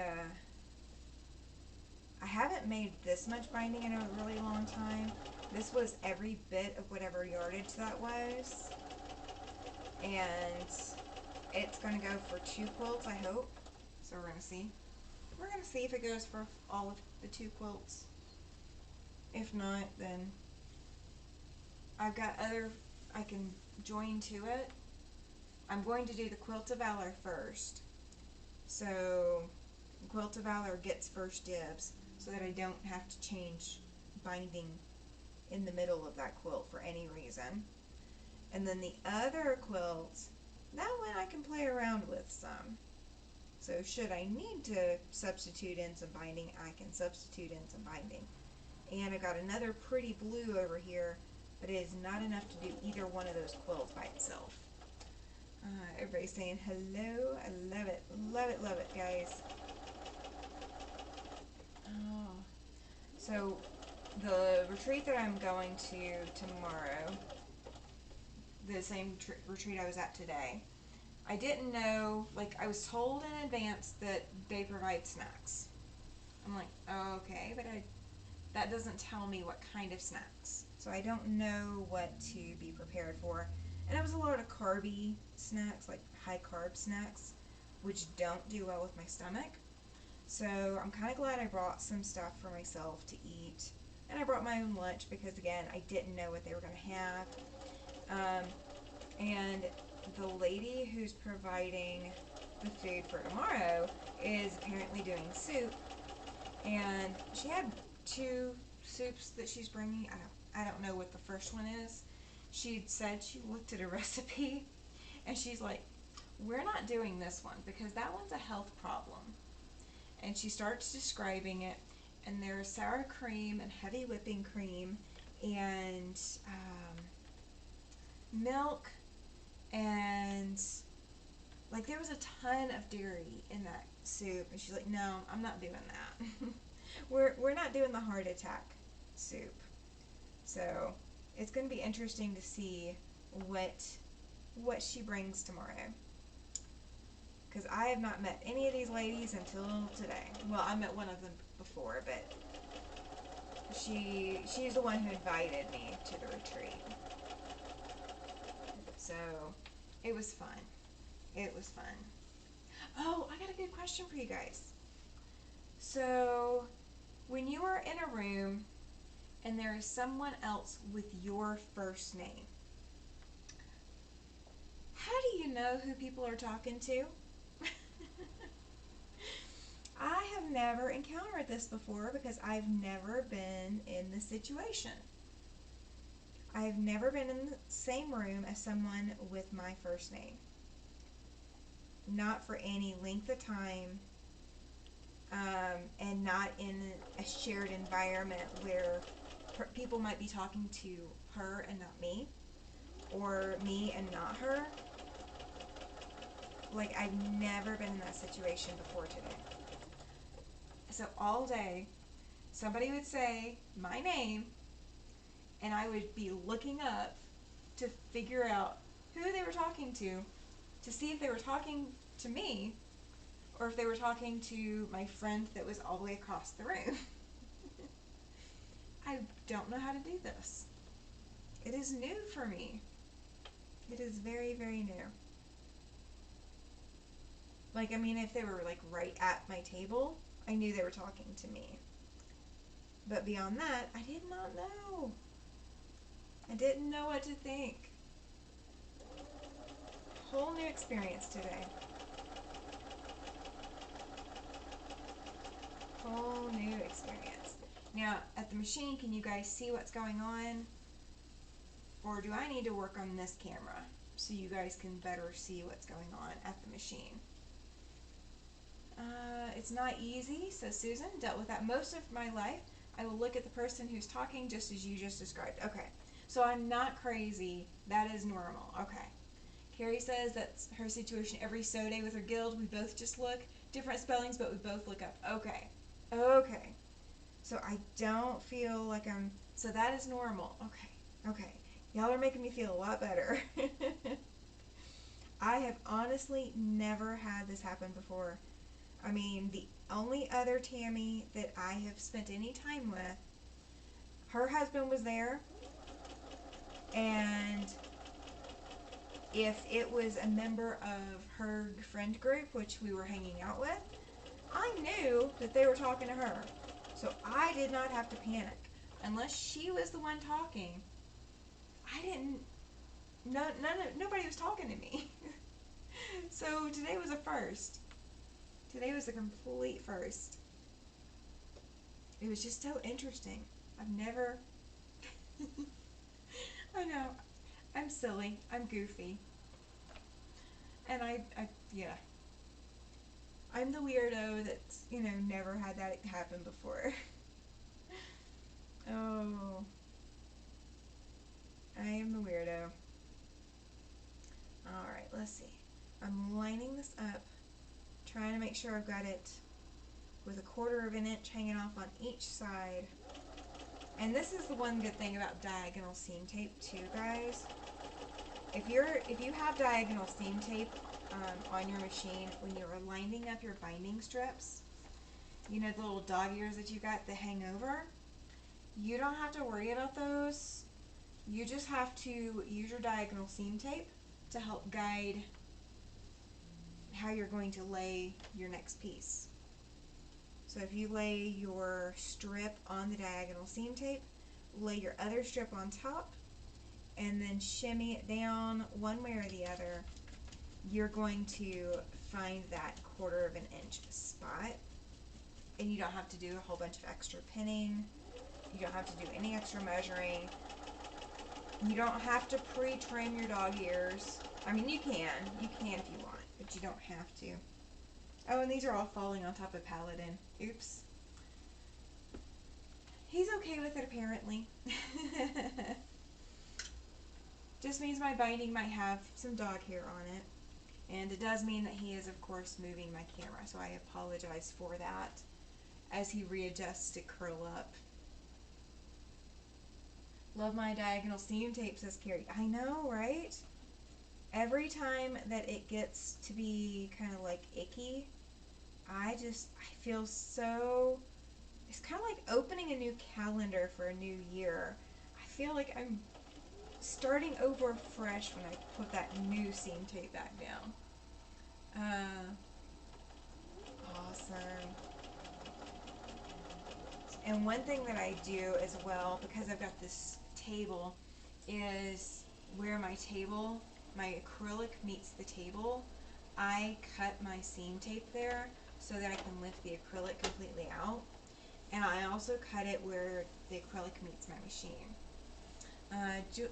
haven't made this much binding in a really long time. This was every bit of whatever yardage that was. And it's going to go for 2 quilts, I hope. So we're going to see. We're going to see if it goes for all of the 2 quilts. If not, then I've got I can join to it. I'm going to do the Quilt of Valor first. So Quilt of Valor gets first dibs so that I don't have to change binding in the middle of that quilt for any reason. And then the other quilt, that one I can play around with some. So should I need to substitute in some binding, I can substitute in some binding. And I've got another pretty blue over here, but it is not enough to do either one of those quilts by itself. Everybody's saying hello. I love it. Love it, guys. Oh. So the retreat that I'm going to tomorrow, the same retreat I was at today, I didn't know, like, I was told in advance that they provide snacks. I'm like, oh, okay, but that doesn't tell me what kind of snacks. So I don't know what to be prepared for. And it was a lot of carby snacks, like high carb snacks, which don't do well with my stomach. So I'm kind of glad I brought some stuff for myself to eat. And I brought my own lunch because, again, I didn't know what they were going to have. And the lady who's providing the food for tomorrow is apparently doing soup. And she had 2 soups that she's bringing. I don't know what the first one is. She said she looked at a recipe and she's like, we're not doing this one because that one's a health problem. And she starts describing it, and there's sour cream and heavy whipping cream and milk and Like, there was a ton of dairy in that soup, and she's like, no, I'm not doing that. We're not doing the heart attack soup. So it's going to be interesting to see what she brings tomorrow. Because I have not met any of these ladies until today. Well, I met one of them before, but she's the one who invited me to the retreat. So it was fun. It was fun. Oh, I got a good question for you guys. So when you are in a room and there is someone else with your first name, how do you know who people are talking to? I have never encountered this before because I've never been in this situation. I've never been in the same room as someone with my first name. Not for any length of time, and not in a shared environment where people might be talking to her and not me, or me and not her. Like, I've never been in that situation before today. So all day, somebody would say my name, and I would be looking up to figure out who they were talking to see if they were talking to me, or if they were talking to my friend that was all the way across the room. I don't know how to do this. It is new for me. It is very, very new. Like, I mean, if they were, like, right at my table, I knew they were talking to me. But beyond that, I did not know. I didn't know what to think. Whole new experience today. Whole new experience. Now, at the machine, can you guys see what's going on? Or do I need to work on this camera so you guys can better see what's going on at the machine? It's not easy, says Susan. Dealt with that most of my life. I will look at the person who's talking just as you just described. Okay, so I'm not crazy. That is normal. Okay. Carrie says that's her situation every so day with her guild. We both just look. Different spellings, but we both look up. Okay. Okay. So I don't feel like I'm... So that is normal. Okay. Okay. Y'all are making me feel a lot better. I have honestly never had this happen before. I mean, the only other Tammy that I have spent any time with, her husband was there, and if it was a member of her friend group, which we were hanging out with, I knew that they were talking to her. So I did not have to panic. Unless she was the one talking, I didn't, nobody was talking to me. So today was a first. Today was a complete first. It was just so interesting. I've never... I know. I'm silly. I'm goofy. And yeah. I'm the weirdo that's, never had that happen before. Oh. I am the weirdo. Alright, let's see. I'm lining this up, trying to make sure I've got it with 1/4 of an inch hanging off on each side. And this is the one good thing about diagonal seam tape too, guys. If you have diagonal seam tape on your machine, when you're lining up your binding strips, the little dog ears that you got that hang over, you don't have to worry about those. You just have to use your diagonal seam tape to help guide how you're going to lay your next piece. So if you lay your strip on the diagonal seam tape, lay your other strip on top, and then shimmy it down one way or the other, you're going to find that 1/4 of an inch spot. And you don't have to do a whole bunch of extra pinning. You don't have to do any extra measuring. You don't have to pre-trim your dog ears. I mean, you can if you want, but you don't have to. Oh, and these are all falling on top of Paladin. Oops. He's okay with it, apparently. Just means my binding might have some dog hair on it. And it does mean that he is, of course, moving my camera, so I apologize for that as he readjusts to curl up. Love my diagonal seam tape, says Carrie. I know, right? Every time that it gets to be kind of like icky, I feel so, it's kind of like opening a new calendar for a new year. I feel like I'm starting over fresh when I put that new seam tape back down. Awesome. And one thing that I do as well, because I've got this table, is where my acrylic meets the table, I cut my seam tape there so that I can lift the acrylic completely out. And I also cut it where the acrylic meets my machine.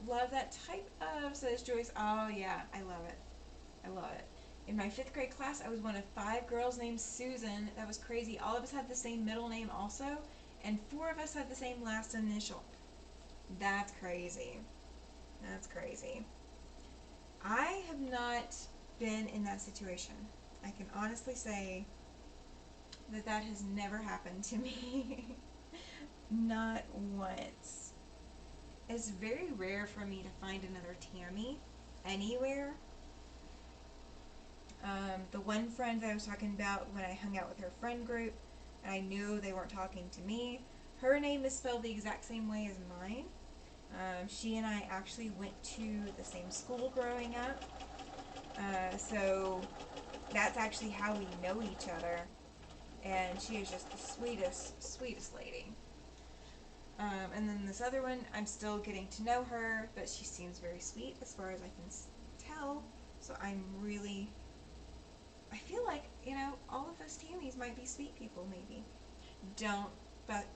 Love that type of, says Joyce. Oh yeah, I love it. I love it. In my 5th grade class, I was one of 5 girls named Susan. That was crazy. All of us had the same middle name also, and 4 of us had the same last initial. That's crazy. That's crazy. I have not been in that situation. I can honestly say that has never happened to me. Not once. It's very rare for me to find another Tammy anywhere. The one friend that I was talking about when I hung out with her friend group, and I knew they weren't talking to me, her name is spelled the exact same way as mine. She and I actually went to the same school growing up, so that's actually how we know each other, and she is just the sweetest lady. And then this other one, I'm still getting to know her, but she seems very sweet as far as I can tell, so I feel like, all of us Tammys might be sweet people, maybe. Don't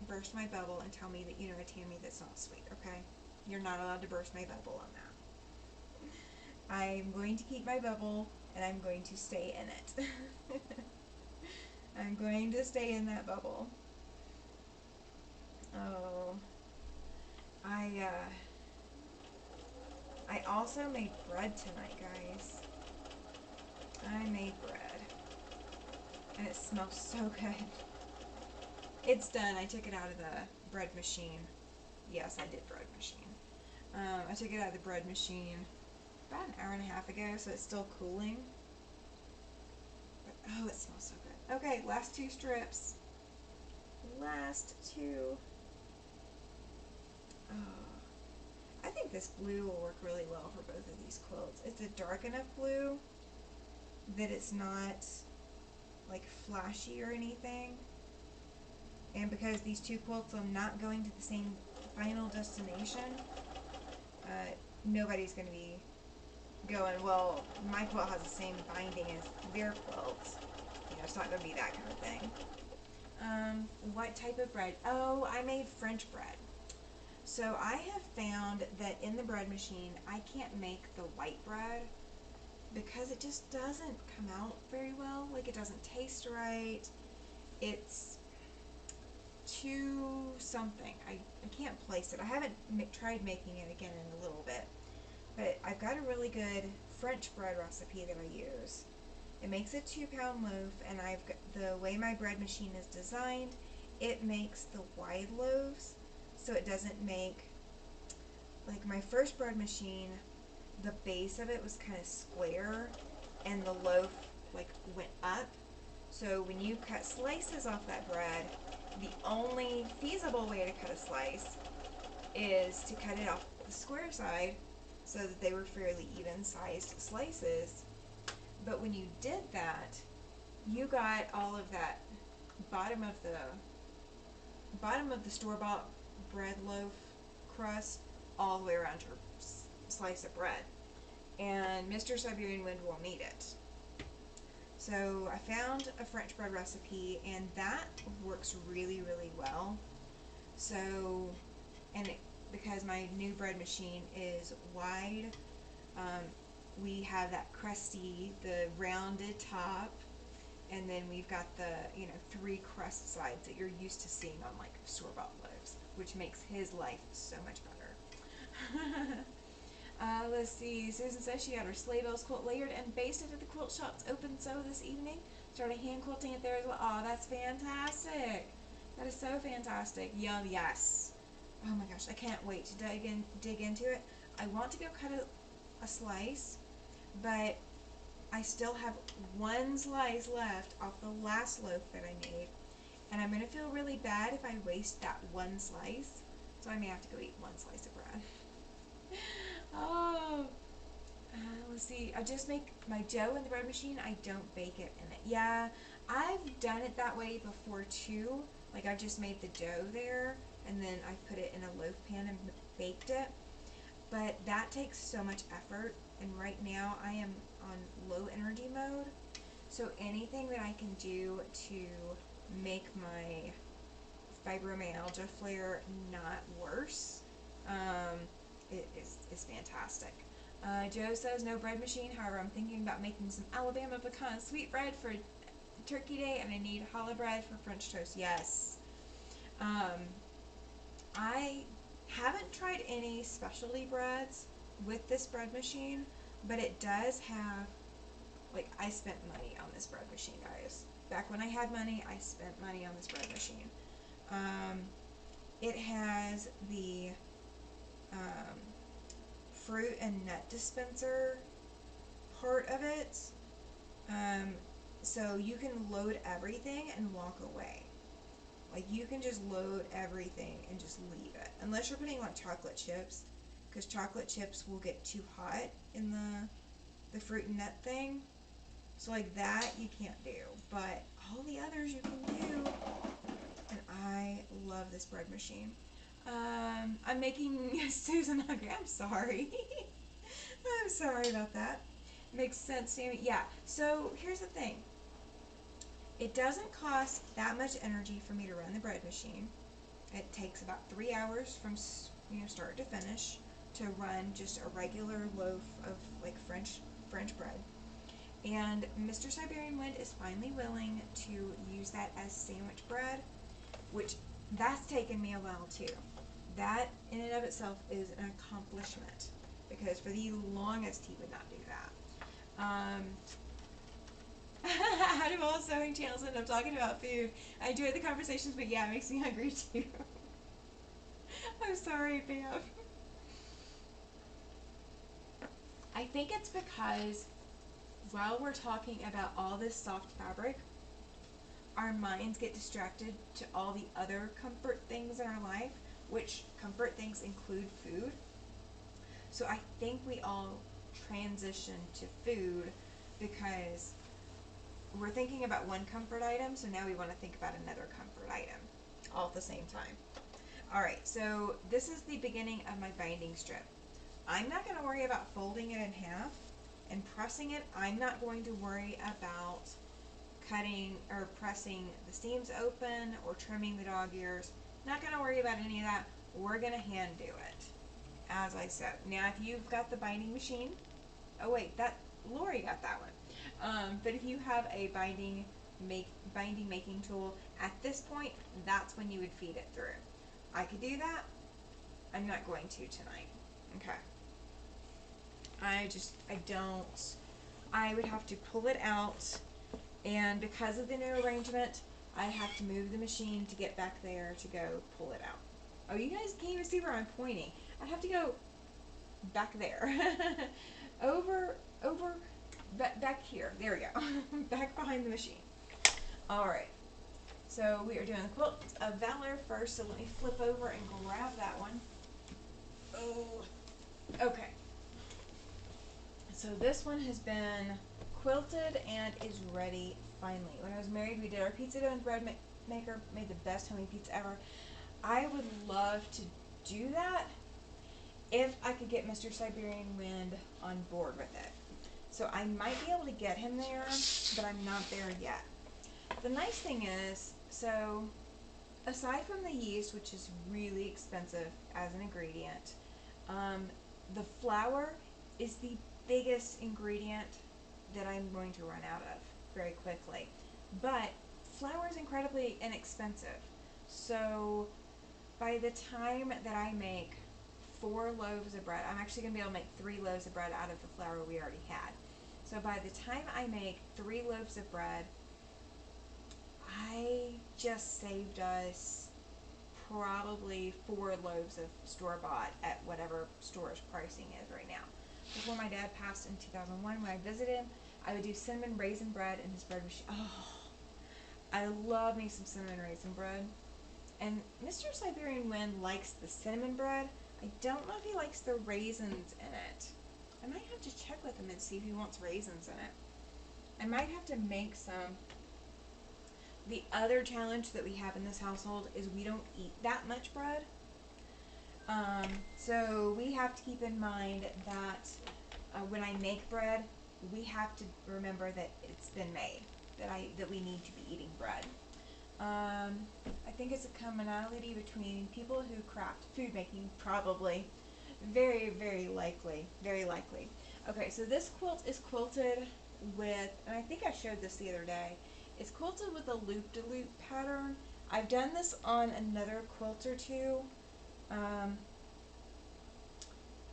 burst my bubble and tell me that you know a Tammy that's not sweet, okay? You're not allowed to burst my bubble on that. I'm going to keep my bubble, and I'm going to stay in it. I'm going to stay in that bubble. Oh. I also made bread tonight, guys. I made bread. And it smells so good. It's done. I took it out of the bread machine. Yes, I did bread machine. I took it out of the bread machine about an hour and a half ago, so it's still cooling. But, oh, it smells so good. Okay, last 2 strips. Last 2. Oh, I think this blue will work really well for both of these quilts. It's a dark enough blue that it's not like flashy or anything. And because these 2 quilts are not going to the same final destination, nobody's going to be going, well, my quilt has the same binding as their quilts. It's not going to be that kind of thing. What type of bread? Oh, I made French bread. So I have found that in the bread machine, I can't make the white bread because it just doesn't come out very well. Like, it doesn't taste right. It's too something. I can't place it. I haven't tried making it again in a little bit. But I've got a really good French bread recipe that I use. It makes a 2-pound loaf, and I've got, the way my bread machine is designed, it makes the wide loaves, so it doesn't make, like my first bread machine, the base of it was kind of square, and the loaf like went up. So when you cut slices off that bread, the only feasible way to cut a slice is to cut it off the square side so that they were fairly even-sized slices. But when you did that, you got all of that bottom of the store-bought bread loaf crust all the way around your slice of bread. And Mr. Siberian Wind won't need it. So I found a French bread recipe, and that works really, really well. So, because my new bread machine is wide, we have that crusty, the rounded top, and then we've got the 3 crust sides that you're used to seeing on like store-bought loaves, which makes his life so much better. Let's see. Susan says she got her sleigh bells quilt layered and basted at the quilt shop's open sew this evening. Started hand quilting it there as well. Oh, that's fantastic. That is so fantastic. Yum, yes. Oh my gosh, I can't wait to dig into it. I want to go cut a slice, but I still have one slice left off the last loaf that I made, and I'm going to feel really bad if I waste that one slice, so I may have to go eat one slice of bread. Oh, let's see. I just make my dough in the bread machine. I don't bake it in it. Yeah, I've done it that way before too. Like I've just made the dough there, and then I put it in a loaf pan and baked it. But that takes so much effort, and right now I am on low energy mode. So anything that I can do to make my fibromyalgia flare not worse, is fantastic. Joe says no bread machine. However, I'm thinking about making some Alabama pecan sweetbread for Turkey Day, and I need challah bread for French toast. Yes. I haven't tried any specialty breads with this bread machine, but it does have, like, I spent money on this bread machine, guys. Back when I had money, I spent money on this bread machine. It has the fruit and nut dispenser part of it, so you can load everything and walk away. Like, you can just load everything and just leave it, unless you're putting like chocolate chips, because chocolate chips will get too hot in the fruit and nut thing. So like that you can't do, but all the others you can do. And I love this bread machine. I'm making Susan hungry. I'm sorry. I'm sorry about that. Makes sense, Sammy. Yeah, so here's the thing. It doesn't cost that much energy for me to run the bread machine. It takes about 3 hours from start to finish to run just a regular loaf of like French bread. And Mr. Siberian Wind is finally willing to use that as sandwich bread, which that's taken me a while too. That in and of itself is an accomplishment, because for the longest he would not do that. How do all sewing channels end up talking about food? I enjoy the conversations, but yeah, it makes me hungry too. I'm sorry, Bam. I think it's because while we're talking about all this soft fabric, our minds get distracted to all the other comfort things in our life, which comfort things include food. So I think we all transition to food because we're thinking about one comfort item, so now we want to think about another comfort item all at the same time. Alright, so this is the beginning of my binding strip. I'm not going to worry about folding it in half and pressing it. I'm not going to worry about cutting or pressing the seams open or trimming the dog ears. Not going to worry about any of that. We're going to hand do it, as I said. Now, if you've got the binding machine, oh wait, Lori got that one. But if you have a binding making tool, at this point, that's when you would feed it through. I could do that. I'm not going to tonight. Okay. I would have to pull it out, and because of the new arrangement, I have to move the machine to get back there to go pull it out. Oh, you guys can't even see where I'm pointing. I have to go back there. Back here. There we go. Back behind the machine. Alright. So we are doing the Quilt of Valor first, so let me flip over and grab that one. Oh. Okay. So this one has been quilted and is ready finally. When I was married, we did our pizza dough and bread maker, made the best homemade pizza ever. I would love to do that if I could get Mr. Siberian Wind on board with it. So I might be able to get him there, but I'm not there yet. The nice thing is, so aside from the yeast, which is really expensive as an ingredient, the flour is the biggest ingredient that I'm going to run out of very quickly. But flour is incredibly inexpensive. So by the time that I make 4 loaves of bread. I'm actually going to be able to make 3 loaves of bread out of the flour we already had. So by the time I make 3 loaves of bread, I just saved us probably 4 loaves of store-bought at whatever store's pricing is right now. Before my dad passed in 2001, when I visited him, I would do cinnamon raisin bread, and his bread was, I love me some cinnamon raisin bread. And Mr. Siberian Wind likes the cinnamon bread. I don't know if he likes the raisins in it. I might have to check with him and see if he wants raisins in it. I might have to make some. The other challenge that we have in this household is we don't eat that much bread. So we have to keep in mind that when I make bread, we have to remember that it's been made, that we need to be eating bread. I think it's a commonality between people who craft food making, probably. Very, very likely. Very likely. Okay, so this quilt is quilted with, and I think I showed this the other day, it's quilted with a loop-de-loop pattern. I've done this on another quilt or two.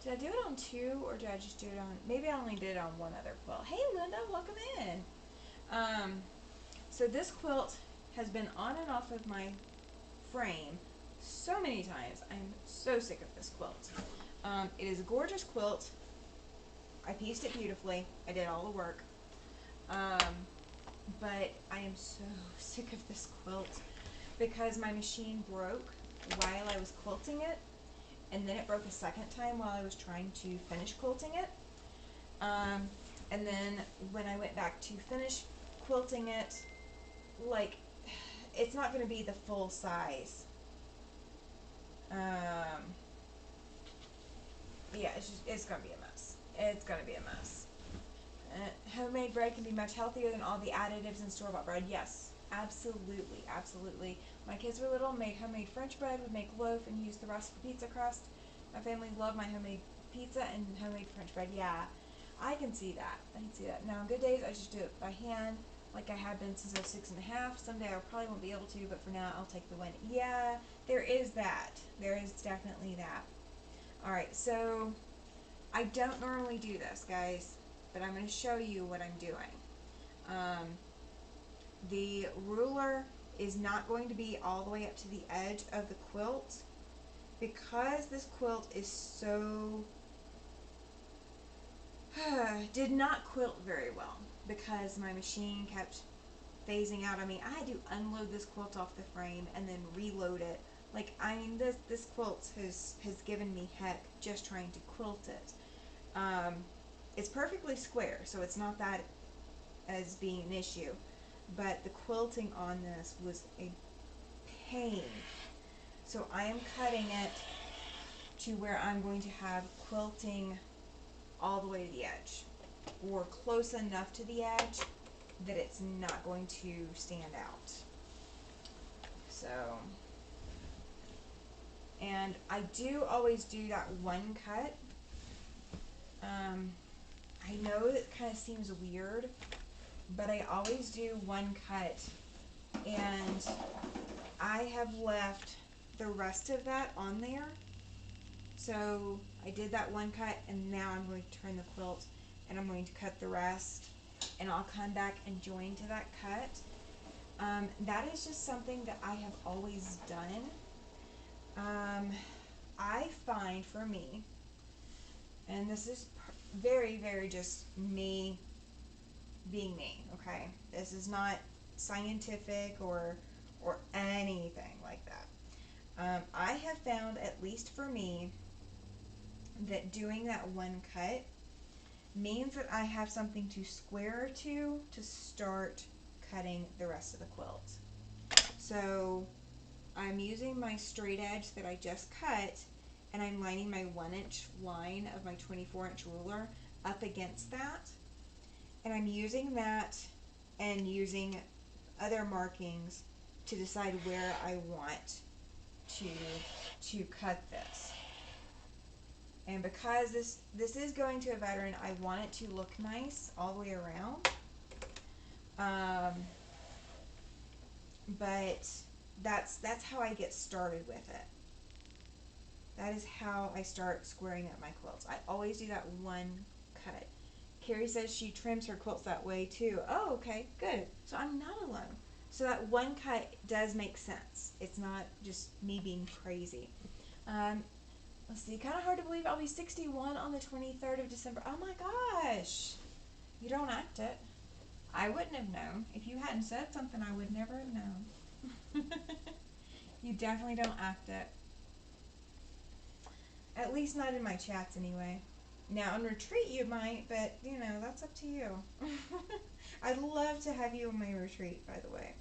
Did I do it on 2, or did I just do it on, maybe I only did it on one other quilt. Hey Linda, welcome in. So this quilt has been on and off of my frame so many times. I'm so sick of this quilt. It is a gorgeous quilt. I pieced it beautifully. I did all the work. But I am so sick of this quilt because my machine broke while I was quilting it, and then it broke a second time while I was trying to finish quilting it. And then when I went back to finish quilting it, like, it's not going to be the full size. Yeah, it's going to be a mess. It's going to be a mess. Homemade bread can be much healthier than all the additives in store-bought bread. Yes, absolutely, absolutely. My kids were little, made homemade French bread, would make loaf and use the rest for pizza crust. My family loved my homemade pizza and homemade French bread. Yeah, I can see that. I can see that. Now, on good days, I just do it by hand, like I have been since I was 6.5. Someday I probably won't be able to, but for now, I'll take the win. Yeah, there is that. There is definitely that. Alright, so I don't normally do this, guys, but I'm going to show you what I'm doing. The ruler is not going to be all the way up to the edge of the quilt because this quilt is so did not quilt very well because my machine kept phasing out. I mean, I had to unload this quilt off the frame and then reload it. Like, I mean, this quilt has given me heck just trying to quilt it. It's perfectly square, so it's not that as being an issue. But the quilting on this was a pain. So I am cutting it to where I'm going to have quilting all the way to the edge, or close enough to the edge that it's not going to stand out. So, and I do always do that one cut. I know that kind of seems weird, but I always do one cut, and I have left the rest of that on there. So I did that one cut, and now I'm going to turn the quilt, and I'm going to cut the rest, and I'll come back and join to that cut. That is just something that I have always done. I find for me, and this is very, very just me being me, okay? This is not scientific or anything like that. I have found, at least for me, that doing that one cut means that I have something to square to start cutting the rest of the quilt. So I'm using my straight edge that I just cut, and I'm lining my 1-inch line of my 24-inch ruler up against that, and I'm using that and using other markings to decide where I want to cut this. And because this is going to a veteran, I want it to look nice all the way around. But that's how I get started with it. That is how I start squaring up my quilts. I always do that one cut. Carrie says she trims her quilts that way too. Oh, okay, good. So I'm not alone. So that one cut does make sense. It's not just me being crazy. Um, let's see, kind of hard to believe I'll be 61 on the 23rd of December. Oh my gosh. You don't act it. I wouldn't have known. If you hadn't said something, I would never have known. You definitely don't act it. At least not in my chats anyway. Now on retreat you might, but you know, that's up to you. I'd love to have you on my retreat, by the way.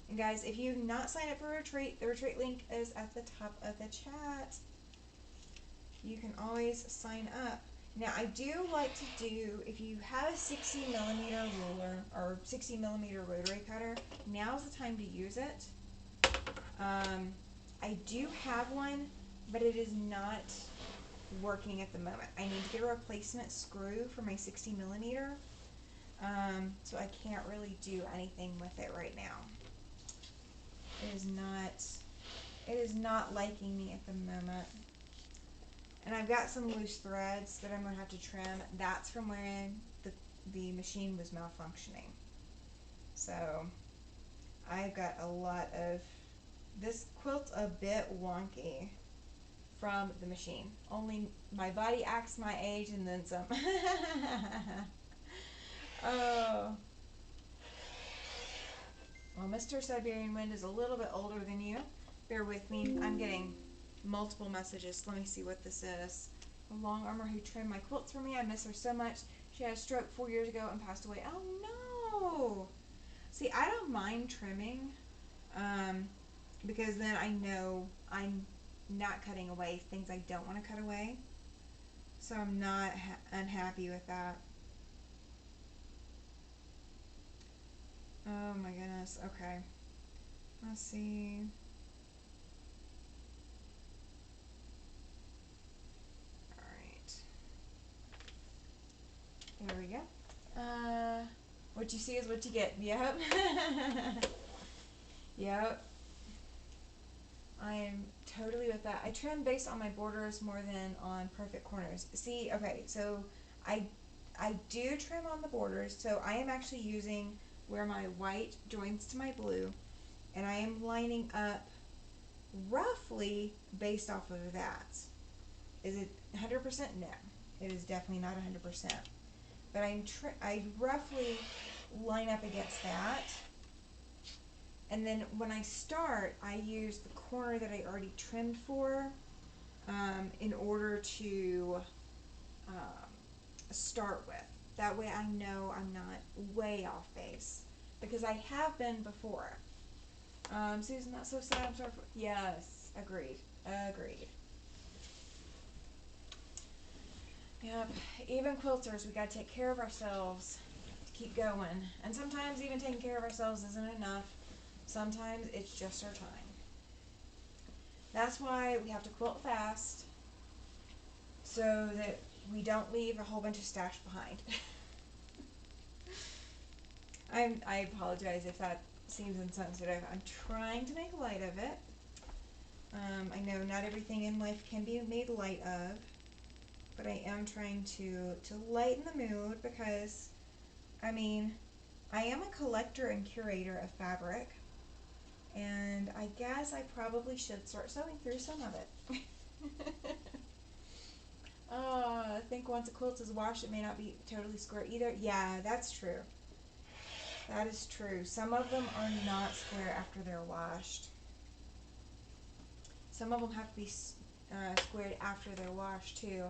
And guys, if you've not signed up for a retreat, the retreat link is at the top of the chat. You can always sign up. Now I do like to do, if you have a 60 millimeter ruler or 60 millimeter rotary cutter, now's the time to use it. I do have one, but it is not working at the moment. I need to get a replacement screw for my 60 millimeter, so I can't really do anything with it right now. It is not liking me at the moment. And I've got some loose threads that I'm going to have to trim. That's from when the machine was malfunctioning. So I've got a lot of, this quilt's a bit wonky from the machine. Only my body acts my age and then some. Oh. Well, Mr. Siberian Wind is a little bit older than you. Bear with me. I'm getting multiple messages. Let me see what this is. The long armor who trimmed my quilts for me. I miss her so much. She had a stroke 4 years ago and passed away. Oh no. See, I don't mind trimming, because then I know I'm not cutting away things I don't want to cut away. So I'm not unhappy with that. Oh my goodness. Okay. Let's see. Alright. There we go. What you see is what you get. Yep. Yep. I am totally with that. I trim based on my borders more than on perfect corners. See, okay, so I do trim on the borders, so I am actually using where my white joins to my blue, and I am lining up roughly based off of that. Is it 100%? No, it is definitely not 100%. But I roughly line up against that. And then when I start, I use the corner that I already trimmed for, in order to start with. That way I know I'm not way off base, because I have been before. Susan, that's so sad. I'm sorry for. Yes, agreed. Agreed. Yep. Even quilters, we gotta take care of ourselves to keep going. And sometimes even taking care of ourselves isn't enough. Sometimes it's just our time. That's why we have to quilt fast, so that we don't leave a whole bunch of stash behind. I apologize if that seems insensitive. I'm trying to make light of it. I know not everything in life can be made light of, but I am trying to lighten the mood, because, I mean, I am a collector and curator of fabric, and I guess I probably should start sewing through some of it. I think once a quilt is washed, it may not be totally square either. Yeah, that's true. That is true. Some of them are not square after they're washed. Some of them have to be squared after they're washed too.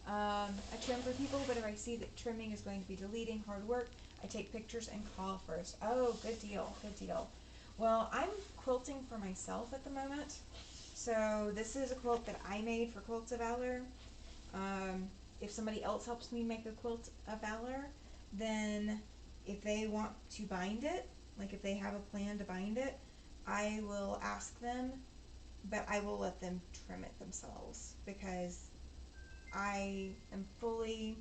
I trim for people, but if I see that trimming is going to be deleting hard work, I take pictures and call first. Oh, good deal, good deal. Well, I'm quilting for myself at the moment. So this is a quilt that I made for Quilts of Valor. If somebody else helps me make a Quilt of Valor, then if they want to bind it, like if they have a plan to bind it, I will ask them, but I will let them trim it themselves, because I am fully,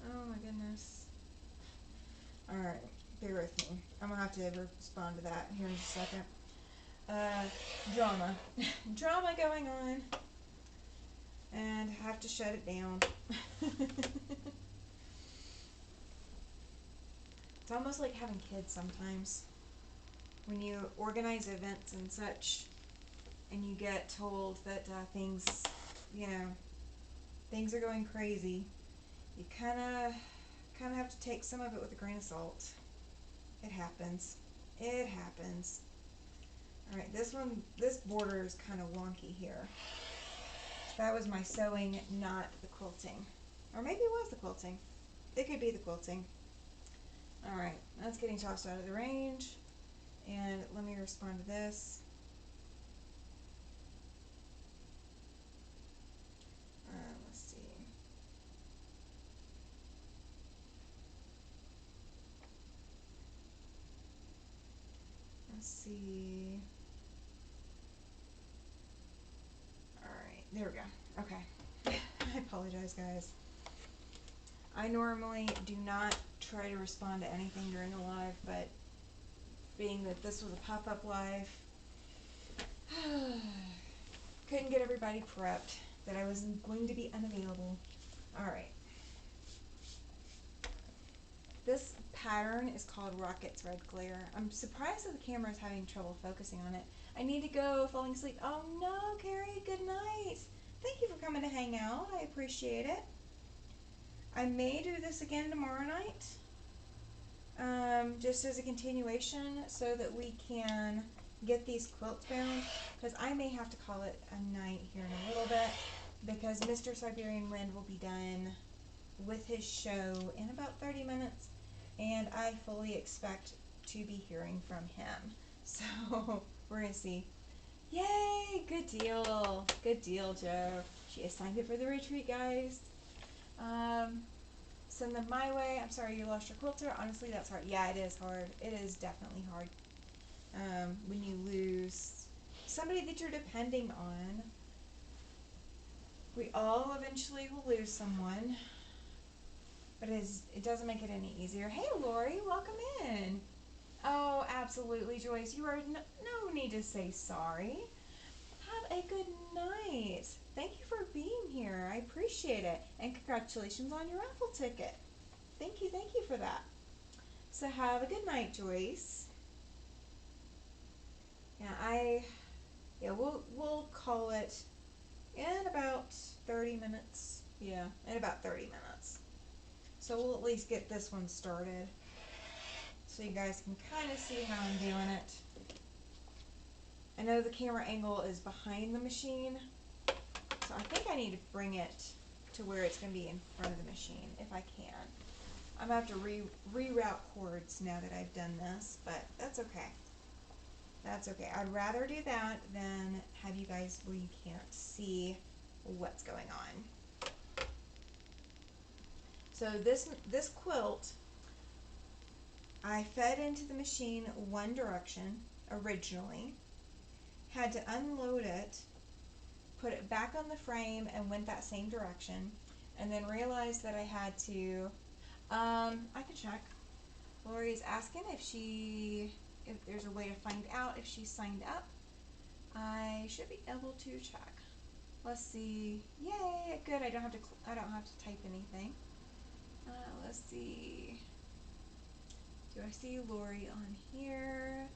oh my goodness. Alright, bear with me. I'm gonna have to respond to that here in just a second. drama. Drama going on. And have to shut it down. It's almost like having kids sometimes. When you organize events and such, and you get told that things, things are going crazy, you kind of have to take some of it with a grain of salt. It happens. It happens. All right, this border is kind of wonky here. That was my sewing, not the quilting. Or maybe it was the quilting. It could be the quilting. All right, that's getting tossed out of the range. And let me respond to this. Let's see. Let's see. All right, there we go. Okay. I apologize, guys. I normally do not try to respond to anything during a live, but being that this was a pop-up live, couldn't get everybody prepped that I was going to be unavailable. All right. This pattern is called Rocket's Red Glare. I'm surprised that the camera is having trouble focusing on it. I need to go, falling asleep. Oh no, Carrie, good night. Thank you for coming to hang out. I appreciate it. I may do this again tomorrow night. Just as a continuation so that we can get these quilts bound, because I may have to call it a night here in a little bit, because Mr. Siberian Wind will be done with his show in about 30 minutes, and I fully expect to be hearing from him. So we're gonna see. Yay! Good deal. Good deal, Joe. She assigned it for the retreat, guys. Send them my way. I'm sorry you lost your quilter. Honestly, that's hard. Yeah, it is hard. It is definitely hard. When you lose somebody that you're depending on. We all eventually will lose someone. But it doesn't make it any easier. Hey, Lori, welcome in. Oh, absolutely, Joyce. You are no need to say sorry. Have a good night. Thank you for being here. I appreciate it. And congratulations on your raffle ticket. Thank you for that. So have a good night, Joyce. Yeah, we'll call it in about 30 minutes. Yeah, in about 30 minutes. So we'll at least get this one started, so you guys can kind of see how I'm doing it. I know the camera angle is behind the machine, so I think I need to bring it to where it's going to be in front of the machine, if I can. I'm going to have to reroute cords now that I've done this, but that's okay. That's okay. I'd rather do that than have you guys where you can't see what's going on. So this quilt, I fed into the machine one direction originally, had to unload it, put it back on the frame and went that same direction, and then realized that I had to, I can check. Lori's asking if there's a way to find out if she signed up. I should be able to check. Let's see. Yay, good. I don't have to type anything. Let's see. Do I see Lori on here?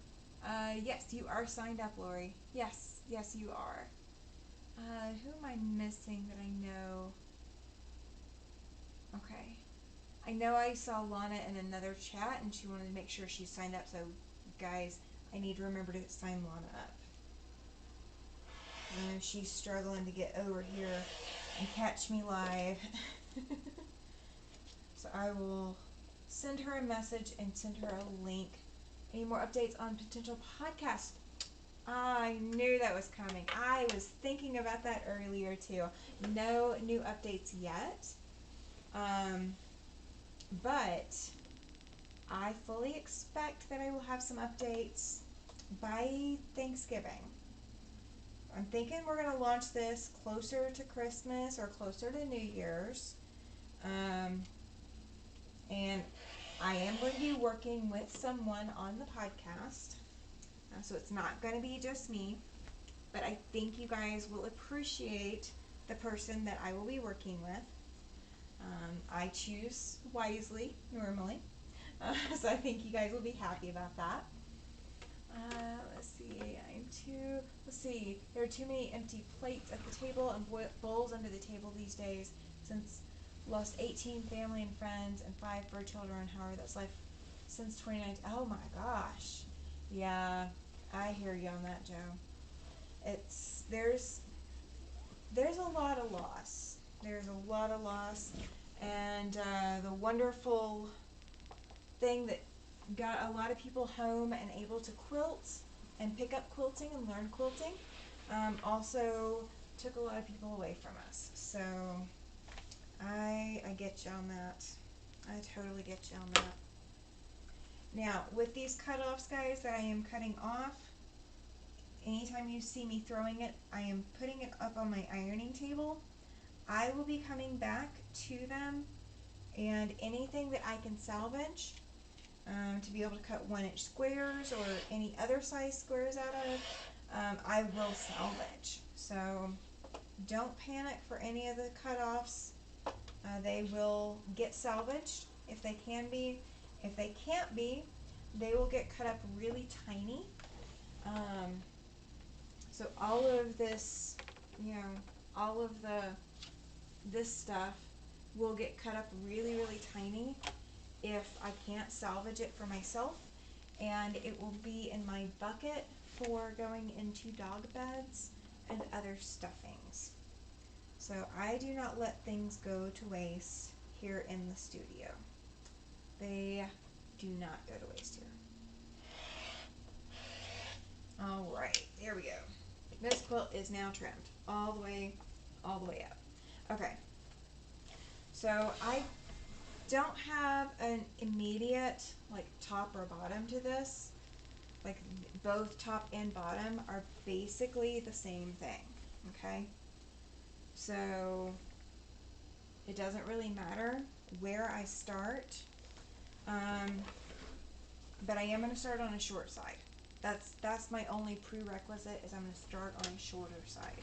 Yes, you are signed up, Lori. Yes, you are. Who am I missing that I know? Okay. I know I saw Lana in another chat and she wanted to make sure she signed up, so guys, I need to remember to sign Lana up. I know she's struggling to get over here and catch me live. So I will send her a message and send her a link. Any more updates on potential podcasts? I knew that was coming. I was thinking about that earlier too. No new updates yet. But I fully expect that I will have some updates by Thanksgiving. I'm thinking we're going to launch this closer to Christmas or closer to New Year's. And I am going to be working with someone on the podcast. So it's not going to be just me, but I think you guys will appreciate the person that I will be working with. I choose wisely normally, so I think you guys will be happy about that. Let's see, let's see, there are too many empty plates at the table and bowls under the table these days, since lost 18 family and friends and 5 fur children. However, that's life since 2019. Oh my gosh. Yeah, I hear you on that, Joe. There's a lot of loss. There's a lot of loss, and the wonderful thing that got a lot of people home and able to quilt and pick up quilting and learn quilting also took a lot of people away from us. So I get you on that. I totally get you on that. Now, with these cutoffs, guys, that I am cutting off, anytime you see me throwing it, I am putting it up on my ironing table. I will be coming back to them, and anything that I can salvage to be able to cut 1-inch squares or any other size squares out of, I will salvage. So don't panic for any of the cutoffs. They will get salvaged if they can be. If they can't be, they will get cut up really tiny. So all of this, all of this stuff will get cut up really, really tiny if I can't salvage it for myself, and it will be in my bucket for going into dog beds and other stuffings. So I do not let things go to waste here in the studio. They do not go to waste here. Alright, there we go. This quilt is now trimmed all the way up. Okay, so I don't have an immediate top or bottom to this. Both top and bottom are basically the same thing. Okay, so it doesn't really matter where I start, but I am going to start on a short side. That's my only prerequisite, is I'm going to start on a shorter side.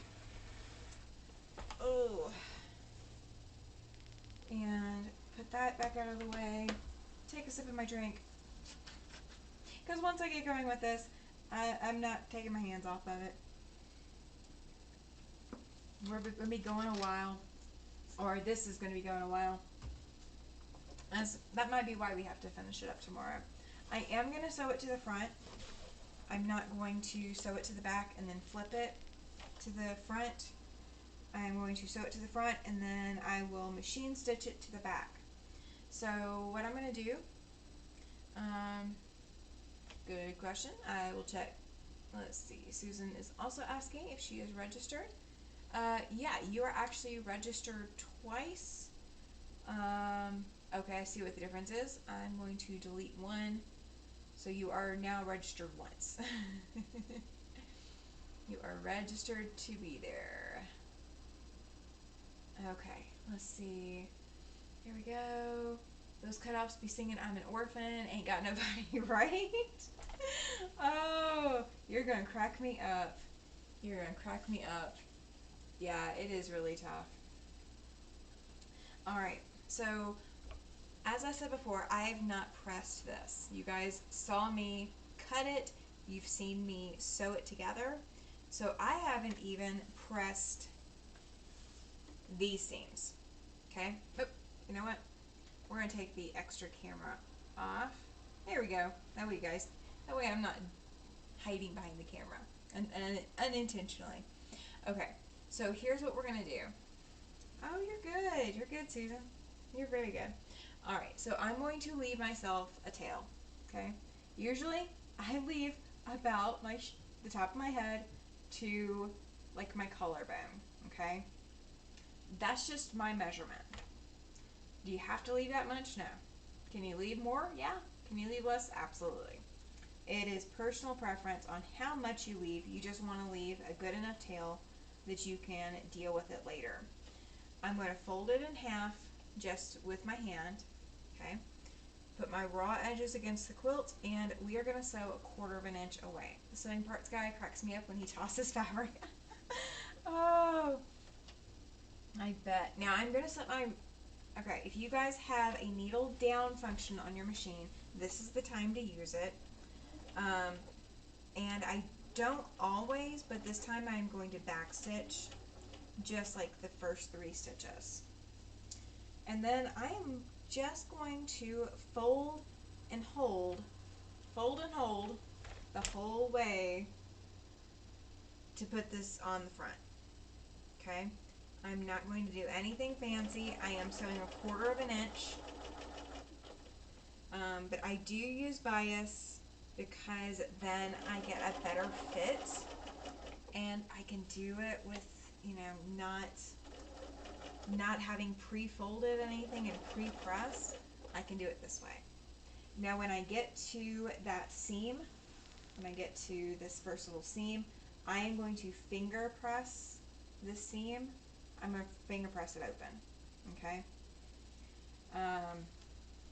Oh, and put that back out of the way. Take a sip of my drink, because once I get going with this, I'm not taking my hands off of it. We're going to be going a while, or this is going to be going a while. That might be why we have to finish it up tomorrow. I am going to sew it to the front. I'm not going to sew it to the back and then flip it to the front. I'm going to sew it to the front, and then I will machine stitch it to the back. So what I'm going to do, good question, I will check. Let's see, Susan is also asking if she is registered. Yeah, you are actually registered twice. Okay, I see what the difference is. I'm going to delete one. So you are now registered once. You are registered to be there. Okay, let's see. Here we go. Those cutoffs be singing I'm an orphan, ain't got nobody, right? Oh, you're gonna crack me up. You're gonna crack me up. Yeah, it is really tough. Alright, so as I said before, I have not pressed this. You guys saw me cut it. You've seen me sew it together. So I haven't even pressed these seams. Okay? Oh, you know what? We're going to take the extra camera off. There we go. That way, guys. That way I'm not hiding behind the camera unintentionally. Okay, so here's what we're going to do. Oh, you're good. You're good, Susan. You're very good. Alright, so I'm going to leave myself a tail. Okay? Usually, I leave about the top of my head to my collarbone. Okay? That's just my measurement. Do you have to leave that much? No. Can you leave more? Yeah. Can you leave less? Absolutely. It is personal preference on how much you leave. You just want to leave a good enough tail that you can deal with it later. I'm going to fold it in half just with my hand. Okay? put my raw edges against the quilt, and we are going to sew a 1/4 of an inch away. The sewing parts guy cracks me up when he tosses fabric. Oh, I bet. Now I'm going to set my, okay, if you guys have a needle down function on your machine, this is the time to use it. And I don't always, but this time I'm going to back stitch just like the first 3 stitches. And then I am just going to fold and hold the whole way to put this on the front. Okay? I'm not going to do anything fancy. I am sewing a 1/4 of an inch. But I do use bias because then I get a better fit, and I can do it with, you know, not having pre-folded anything and pre-pressed. I can do it this way. Now when I get to that seam, when I get to this first little seam, I am going to finger press this seam. I'm going to finger press it open, okay?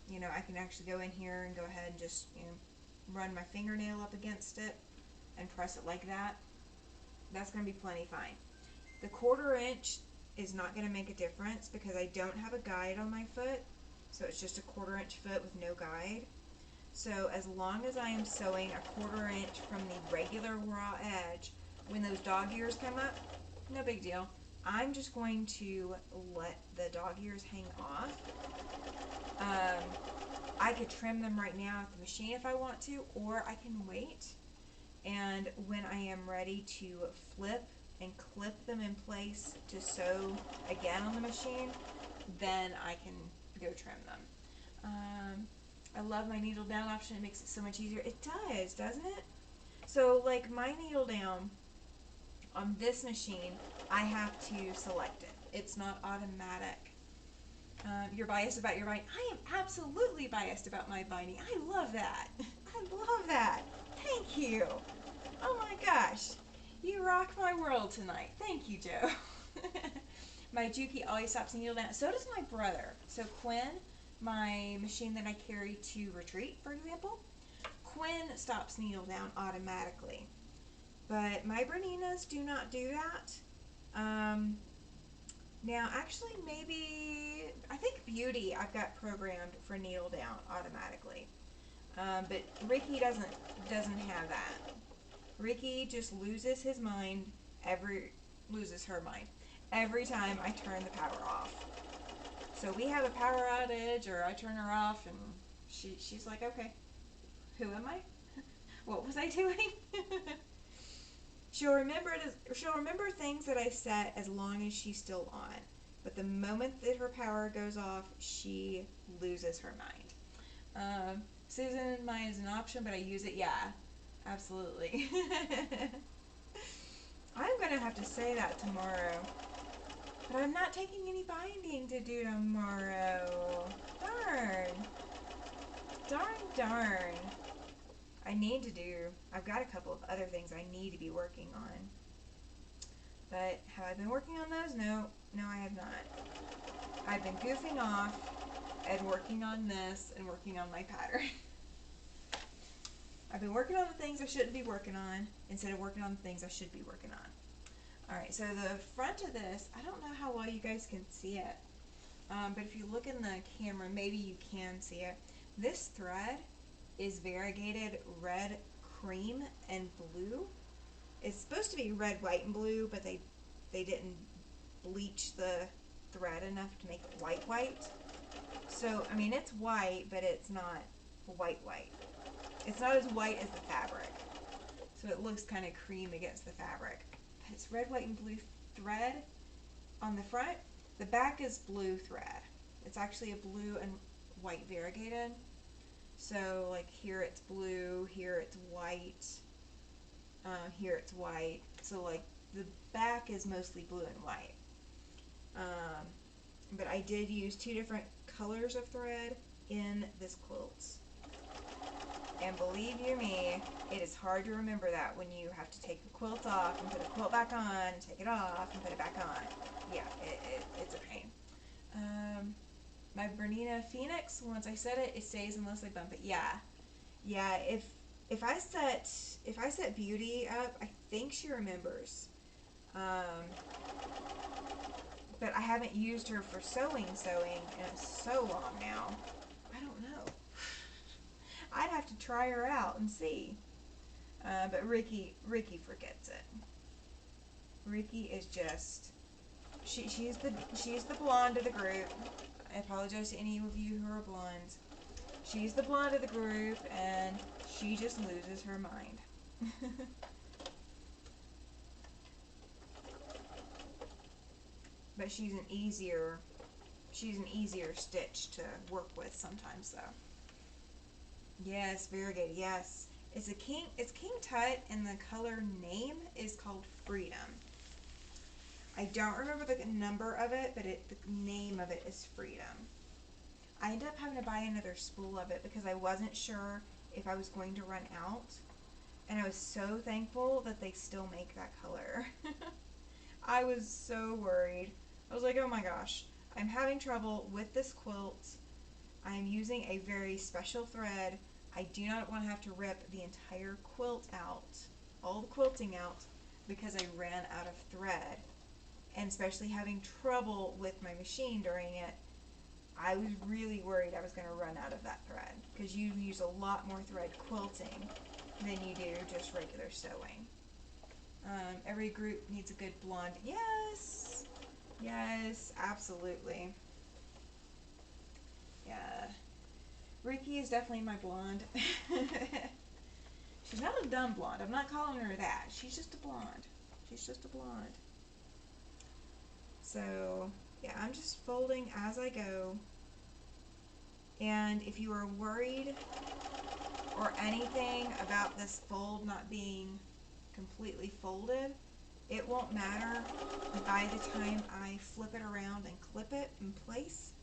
You know, I can actually go in here and go ahead and just, you know, run my fingernail up against it and press it like that. That's going to be plenty fine. The 1/4 inch is not going to make a difference because I don't have a guide on my foot, so it's just a 1/4 inch foot with no guide. So as long as I am sewing a 1/4 inch from the regular raw edge, when those dog ears come up, no big deal. I'm just going to let the dog ears hang off. I could trim them right now at the machine if I want to, or I can wait, and when I am ready to flip and clip them in place to sew again on the machine, then I can go trim them. I love my needle down option. It makes it so much easier. It does, doesn't it? So like my needle down on this machine, I have to select it. It's not automatic. You're biased about your binding. I am absolutely biased about my binding. I love that. I love that. Thank you. Oh my gosh. You rock my world tonight. Thank you, Joe. My Juki always stops needle down. So does my brother. So Quinn, my machine that I carry to retreat, for example, Quinn stops needle down automatically. But my Berninas do not do that. Now, actually, maybe, I think Beauty I've got programmed for needle down automatically. But Ricky doesn't have that. Ricky just loses her mind every time I turn the power off. So we have a power outage, or I turn her off, and she's like, okay, who am I? What was I doing? She'll remember things that I set as long as she's still on. But the moment that her power goes off, she loses her mind. Susan, mine is an option, but I use it. Yeah, absolutely. I'm going to have to say that tomorrow. But I'm not taking any binding to do tomorrow. Darn. I've got a couple of other things I need to be working on. But have I been working on those? No, I have not. I've been goofing off and working on this and working on my pattern. I've been working on the things I shouldn't be working on instead of working on the things I should be working on. Alright, so the front of this, I don't know how well you guys can see it. But if you look in the camera, maybe you can see it. This thread is variegated red, cream, and blue. It's supposed to be red, white, and blue, but they didn't bleach the thread enough to make it white. So, I mean, it's white, but it's not white. It's not as white as the fabric. So it looks kind of cream against the fabric. But it's red, white, and blue thread on the front. The back is blue thread. It's actually a blue and white variegated. So, like, here it's blue, here it's white, here it's white. So, like, the back is mostly blue and white. But I did use 2 different colors of thread in this quilt. And believe you me, it is hard to remember that when you have to take the quilt off and put the quilt back on, and take it off and put it back on. Yeah, it's a pain. my Bernina Phoenix, once I set it, it stays unless I bump it. Yeah. Yeah, if I set Beauty up, I think she remembers. Um, but I haven't used her for sewing in so long now. I don't know. I'd have to try her out and see. But Ricky forgets it. Ricky is just she's the blonde of the group. I apologize to any of you who are blondes. She's the blonde of the group, and she just loses her mind. But she's an easier stitch to work with sometimes, though. Yes, variegated. Yes, it's King Tut, and the color name is called Freedom. I don't remember the number of it, but the name of it is Freedom. I ended up having to buy another spool of it because I wasn't sure if I was going to run out, and I was so thankful that they still make that color. I was so worried. I was like, oh my gosh, I'm having trouble with this quilt. I'm using a very special thread. I do not want to have to rip the entire quilt out, all the quilting out, because I ran out of thread. And especially having trouble with my machine during it, I was really worried I was going to run out of that thread, because you use a lot more thread quilting than you do just regular sewing. Every group needs a good blonde. Yes! Yes, absolutely. Yeah. Ricky is definitely my blonde. She's not a dumb blonde. I'm not calling her that. She's just a blonde. She's just a blonde. So, yeah, I'm just folding as I go. And if you are worried or anything about this fold not being completely folded, it won't matter by the time I flip it around and clip it in place.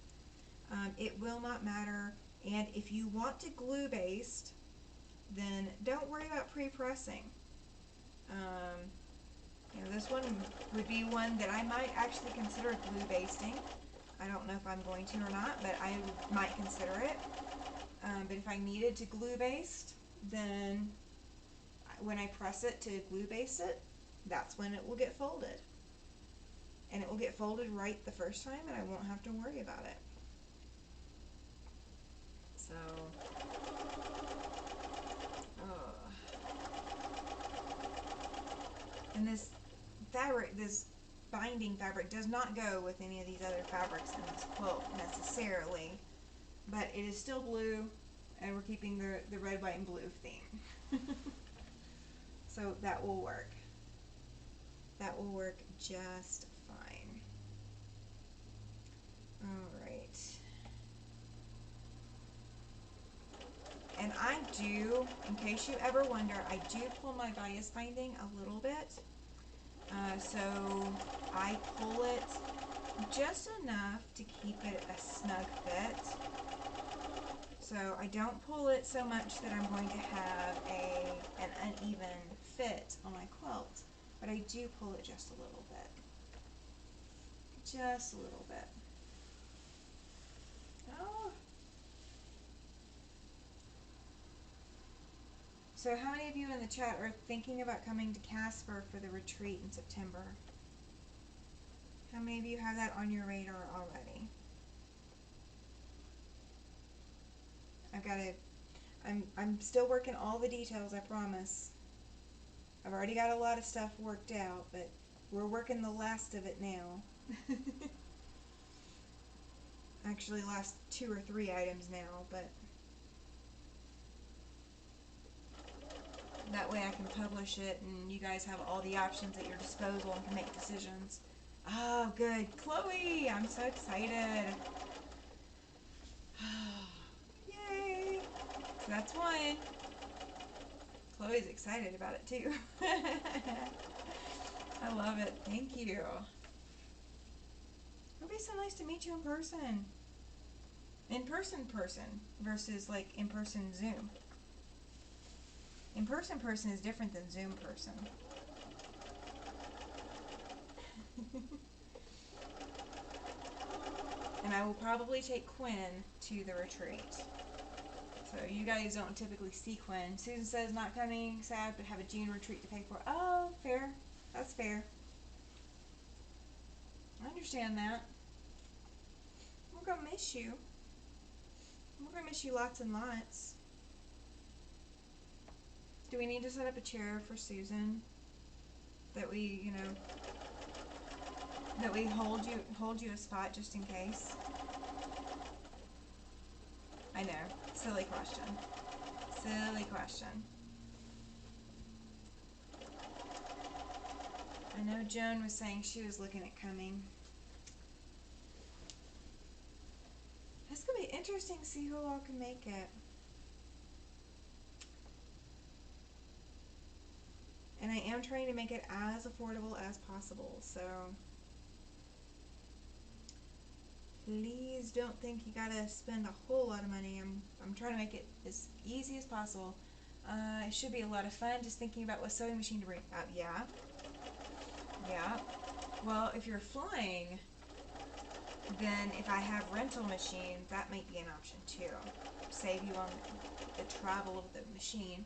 It will not matter. And if you want to glue baste, then don't worry about pre-pressing. This one would be one that I might actually consider glue basting. I don't know if I'm going to or not, but I might consider it. But if I needed to glue baste, then when I press it to glue baste it, that's when it will get folded. And it will get folded right the first time, and I won't have to worry about it. So, and this binding fabric does not go with any of these other fabrics in this quilt necessarily, but it is still blue, and we're keeping the red, white, and blue theme. So that will work. That will work just fine. Alright. And I do, in case you ever wonder, I do pull my bias binding a little bit. So I pull it just enough to keep it a snug fit. So I don't pull it so much that I'm going to have an uneven fit on my quilt, but I do pull it just a little bit. Just a little bit. Oh. So how many of you in the chat are thinking about coming to Casper for the retreat in September? How many of you have that on your radar already? I'm still working all the details, I promise. I've already got a lot of stuff worked out, but we're working the last of it now. Actually, last 2 or 3 items now, but that way I can publish it and you guys have all the options at your disposal and can make decisions. Oh, good. Chloe! I'm so excited. Yay! So that's one. Chloe's excited about it too. I love it. Thank you. It'll be so nice to meet you in person. In person versus like in person Zoom. In person is different than Zoom person. and I will probably take Quinn to the retreat. So you guys don't typically see Quinn. Susan says not coming, sad, but have a June retreat to pay for. Oh, fair. That's fair. I understand that. We're gonna miss you. We're gonna miss you lots and lots. Do we need to set up a chair for Susan? That we, that we hold you a spot just in case? I know. Silly question. Silly question. I know Joan was saying she was looking at coming. It's going to be interesting to see who all can make it. And I am trying to make it as affordable as possible, so please don't think you gotta spend a whole lot of money. I'm trying to make it as easy as possible. It should be a lot of fun just thinking about what sewing machine to bring out. Yeah. Well, if you're flying, then if I have rental machines, that might be an option too. Save you on the travel of the machine.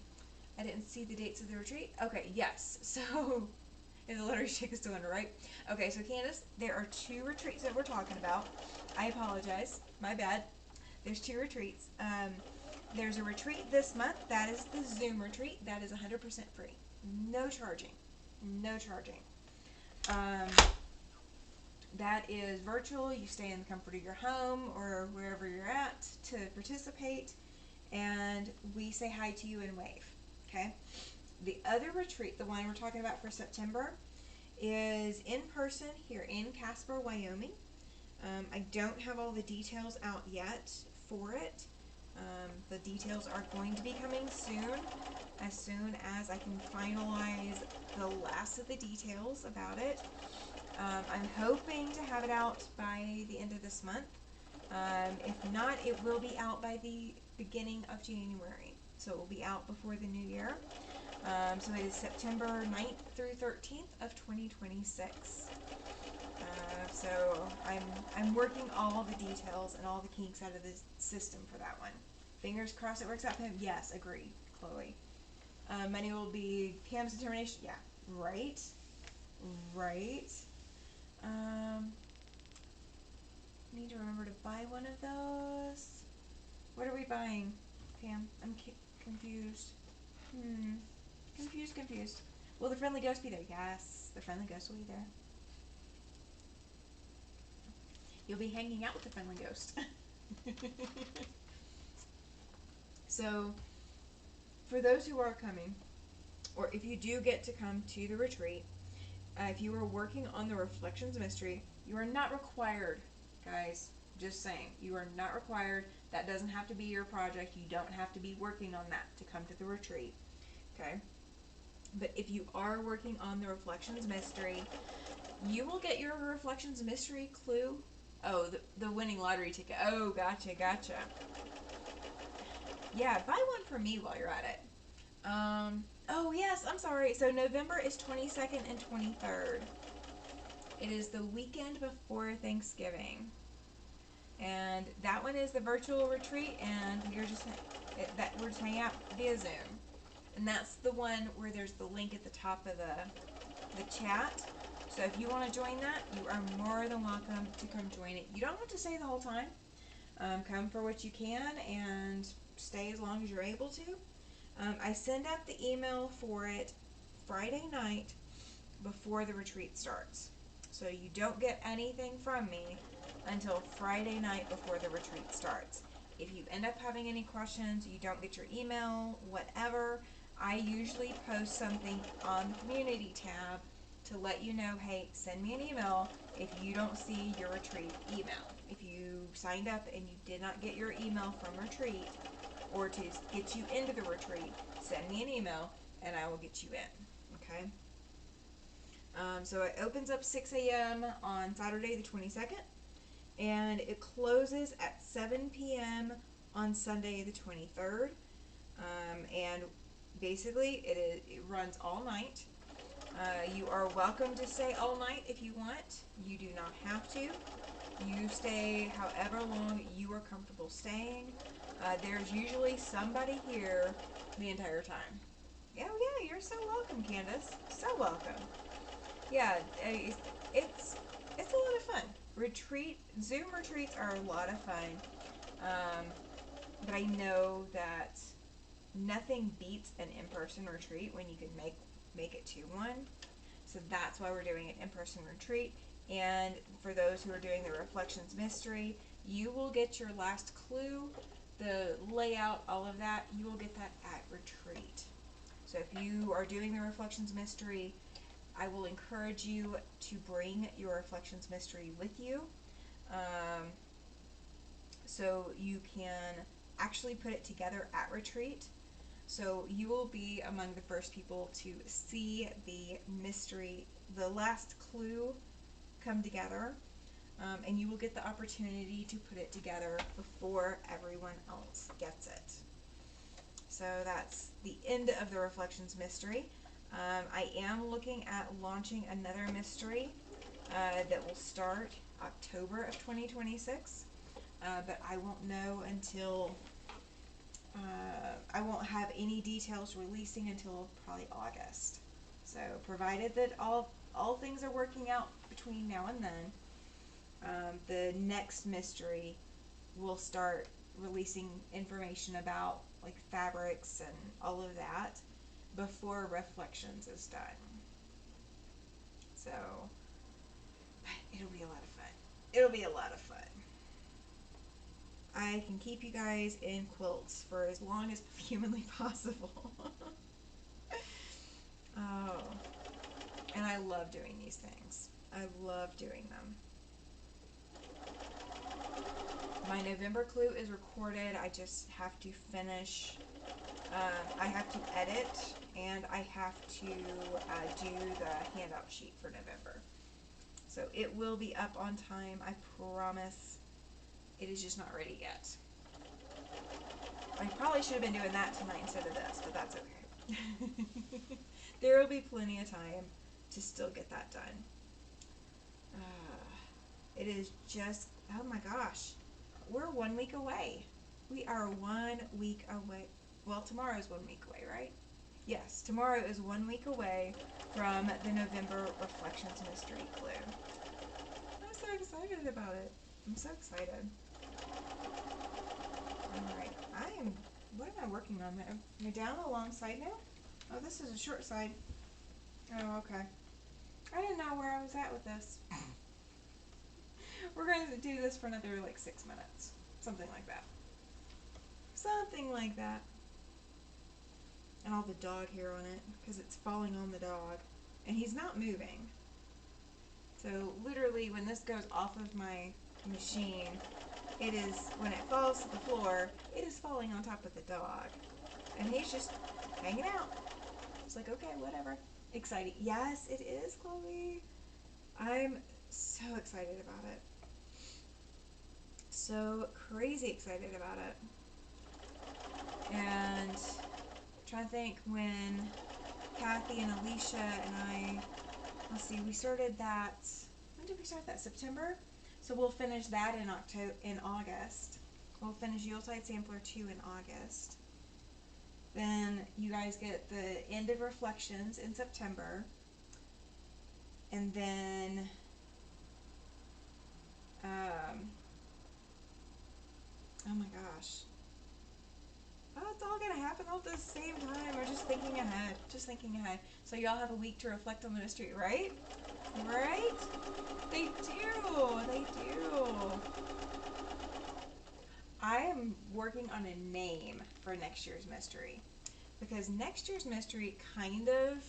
I didn't see the dates of the retreat. Okay, yes. So, is the lottery ticket still under, right? Okay, so Candace, there are 2 retreats that we're talking about. I apologize. My bad. There's 2 retreats. There's a retreat this month. That is the Zoom retreat. That is 100% free. No charging. No charging. That is virtual. You stay in the comfort of your home or wherever you're at to participate. And we say hi to you and wave. Okay? The other retreat, the one we're talking about for September, is in person here in Casper, Wyoming. I don't have all the details out yet for it. The details are going to be coming soon as I can finalize the last of the details about it. I'm hoping to have it out by the end of this month. If not, it will be out by the beginning of January. So it will be out before the new year. So it is September 9th through 13th of 2026. So I'm working all the details and all the kinks out of the system for that one. Fingers crossed it works out for him. Yes, agreed, Chloe. Money will be Pam's determination. Yeah, right. Need to remember to buy one of those. What are we buying, Pam? I'm confused. Confused. Will the friendly ghost be there? Yes, the friendly ghost will be there. You'll be hanging out with the friendly ghost. So, for those who are coming, or if you do get to come to the retreat, if you are working on the Reflections Mystery, you are not required, guys. Just saying, you are not required. That doesn't have to be your project. You don't have to be working on that to come to the retreat. Okay? But if you are working on the Reflections Mystery, you will get your Reflections Mystery clue. Oh, the winning lottery ticket. Oh, gotcha. Yeah, buy one for me while you're at it. Oh, yes, I'm sorry. So November is 22nd and 23rd. It is the weekend before Thanksgiving. And that one is the virtual retreat, and we're just hanging out via Zoom. And that's the one where there's the link at the top of the chat. So if you want to join that, you are more than welcome to come join it. You don't have to stay the whole time. Come for what you can and stay as long as you're able to. I send out the email for it Friday night before the retreat starts. So you don't get anything from me until Friday night before the retreat starts. If you end up having any questions, you don't get your email, whatever, I usually post something on the community tab to let you know, hey, send me an email if you don't see your retreat email. If you signed up and you did not get your email from retreat, or to get you into the retreat, send me an email and I will get you in. Okay? So it opens up 6 a.m. on Saturday the 22nd, and it closes at 7 p.m. on Sunday the 23rd. And basically it runs all night. You are welcome to stay all night if you want. You do not have to. You stay however long you are comfortable staying. There's usually somebody here the entire time. Oh yeah, you're so welcome, Candace. So welcome. Yeah, it's it's a lot of fun. Zoom retreats are a lot of fun. Um, but I know that nothing beats an in-person retreat when you can make it to one. So that's why we're doing an in-person retreat. And for those who are doing the Reflections Mystery, you will get your last clue, the layout, all of that. You will get that at retreat. So if you are doing the Reflections Mystery, I will encourage you to bring your Reflections Mystery with you, so you can actually put it together at retreat. So you will be among the first people to see the mystery, the last clue come together, and you will get the opportunity to put it together before everyone else gets it. So that's the end of the Reflections Mystery. I am looking at launching another mystery that will start October of 2026, but I won't know until I won't have any details releasing until probably August. So provided that all things are working out between now and then, the next mystery will start releasing information about like fabrics and all of that before Reflections is done. So, but it'll be a lot of fun. It'll be a lot of fun. I can keep you guys in quilts for as long as humanly possible. Oh, and I love doing these things. I love doing them. My November clue is recorded. I just have to finish. I have to edit, and I have to do the handout sheet for November. So it will be up on time, I promise. It is just not ready yet. I probably should have been doing that tonight instead of this, but that's okay. There will be plenty of time to still get that done. It is just, oh my gosh, we're 1 week away. We are 1 week away. Well, tomorrow is 1 week away, right? Yes, tomorrow is 1 week away from the November Reflections Mystery Clue. I'm so excited about it. I'm so excited. Alright, what am I working on? Am I down a long side now? Oh, this is a short side. Oh, okay. I didn't know where I was at with this. We're going to do this for another like 6 minutes. Something like that. Something like that. And all the dog hair on it, because it's falling on the dog. And he's not moving. So literally when this goes off of my machine, when it falls to the floor, it is falling on top of the dog. And he's just hanging out. It's like, okay, whatever. Exciting. Yes, it is, Chloe. I'm so excited about it. So crazy excited about it. And I'm trying to think when Kathy and Alicia and I, let's see, we started that, when did we start that? September? So we'll finish that in August. We'll finish Yuletide Sampler 2 in August. Then you guys get the end of Reflections in September. And then oh my gosh. Oh, it's all gonna happen all at the same time. We're just thinking ahead. Just thinking ahead. So y'all have a week to reflect on the mystery, right? Right? They do. They do. I am working on a name for next year's mystery, because next year's mystery kind of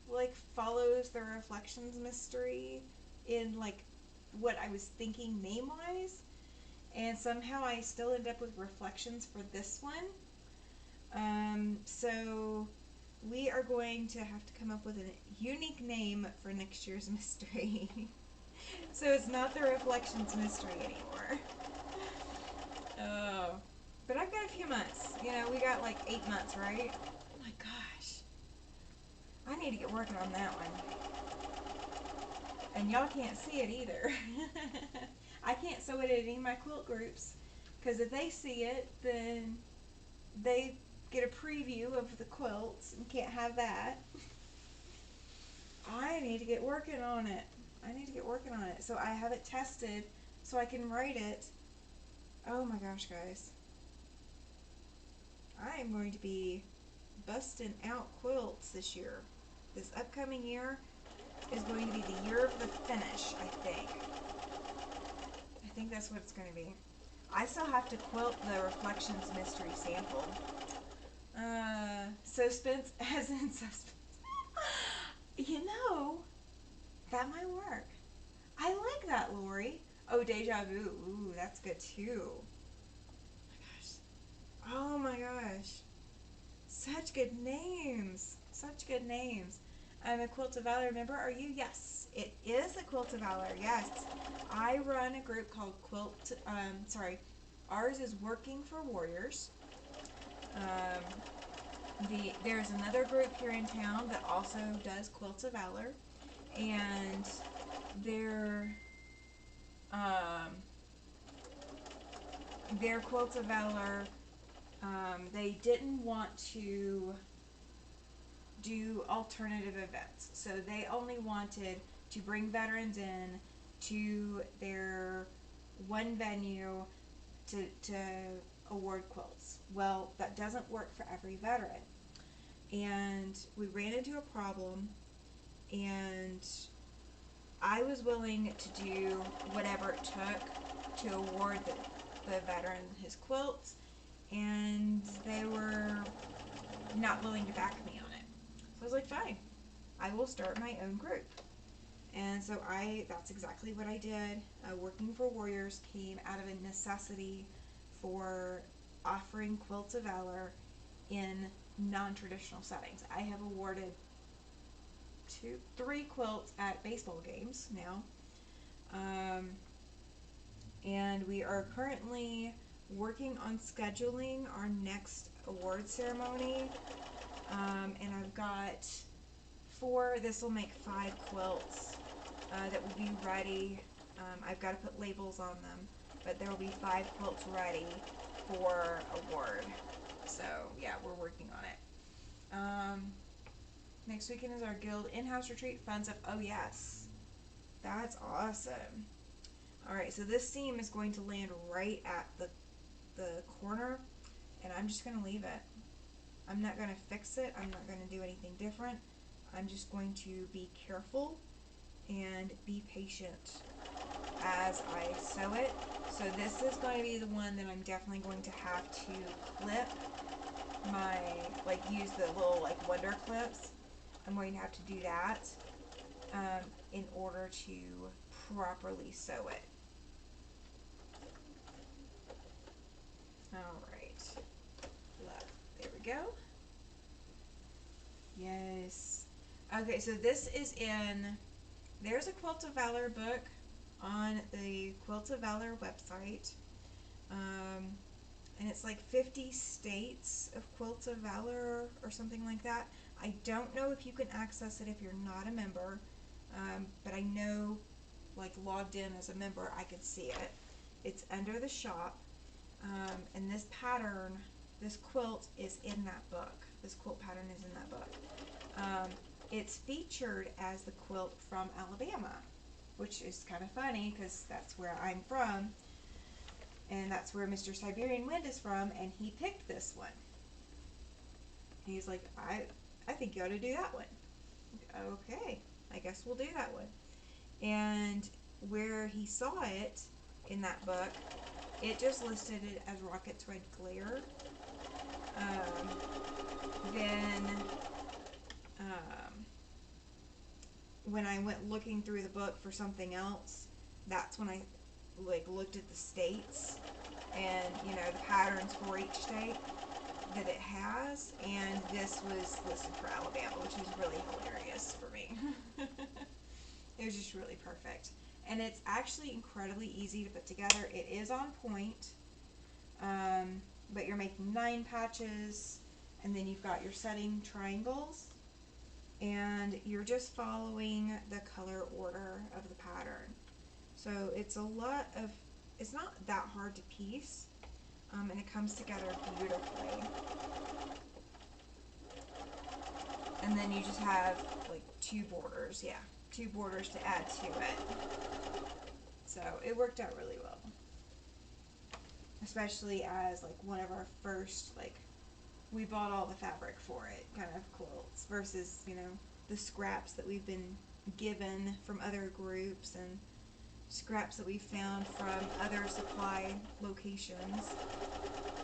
like follows the Reflections mystery in like what I was thinking name wise, and somehow I still end up with Reflections for this one. So we are going to have to come up with a unique name for next year's mystery. So it's not the Reflections mystery anymore. Oh. But I've got a few months. You know, we got like 8 months, right? Oh my gosh. I need to get working on that one. And y'all can't see it either. I can't sew it at any of my quilt groups, because if they see it, then they get a preview of the quilts and can't have that. I need to get working on it. So I have it tested so I can write it. Oh my gosh, guys. I am going to be busting out quilts this year. This upcoming year is going to be the year of the finish, I think. I think that's what it's going to be. I still have to quilt the Reflections Mystery Sample. Suspense as in suspense. You know, that might work. I like that, Lori. Oh, Deja Vu. Ooh, that's good too. Oh my gosh. Such good names. Such good names. I'm a Quilt of Valor member. Are you? Yes. It is a Quilt of Valor. Yes. I run a group called ours is Working for Warriors. There's another group here in town that also does Quilts of Valor, and their Quilts of Valor, they didn't want to do alternative events, so they only wanted to bring veterans in to their one venue to award quilts. Well, that doesn't work for every veteran, and we ran into a problem, and I was willing to do whatever it took to award the veteran his quilts, and they were not willing to back me on it. So I was like, fine, I will start my own group. And so that's exactly what I did. Working for Warriors came out of a necessity for offering Quilts of Valor in non-traditional settings. I have awarded 3 quilts at baseball games now. And we are currently working on scheduling our next award ceremony. And I've got 4, this will make 5 quilts that will be ready. I've got to put labels on them, but there will be 5 quilts ready for award. So yeah, we're working on it. Next weekend is our guild in-house retreat. Fun stuff. Oh yes, that's awesome. Alright, so this seam is going to land right at the corner, and I'm just going to leave it. I'm not going to fix it. I'm not going to do anything different. I'm just going to be careful and be patient as I sew it. So this is going to be the one that I'm definitely going to have to clip use the little wonder clips. I'm going to have to do that in order to properly sew it. Alright. There we go. Yes. Okay, so this is there's a Quilt of Valor book on the Quilt of Valor website. And it's like 50 states of Quilts of Valor or something like that. I don't know if you can access it if you're not a member, but I know, logged in as a member, I could see it. It's under the shop, and this quilt is in that book. This quilt pattern is in that book. It's featured as the quilt from Alabama, which is kind of funny because that's where I'm from. And that's where Mr. Siberian Wind is from, and he picked this one. He's like, I think you ought to do that one. Okay, I guess we'll do that one. And where he saw it in that book, it just listed it as Rocket's Red Glare. When I went looking through the book for something else, that's when I looked at the states and the patterns for each state that it has, and this was listed for Alabama, which was really hilarious for me. It was just really perfect, and it's actually incredibly easy to put together. It is on point, but you're making 9 patches, and then you've got your setting triangles, and you're just following the color order of the pattern. So it's it's not that hard to piece, and it comes together beautifully. And then you just have like two borders, yeah, two borders to add to it. So it worked out really well. Especially as like one of our first, like, we bought all the fabric for it kind of quilts versus, the scraps that we've been given from other groups and scraps that we found from other supply locations.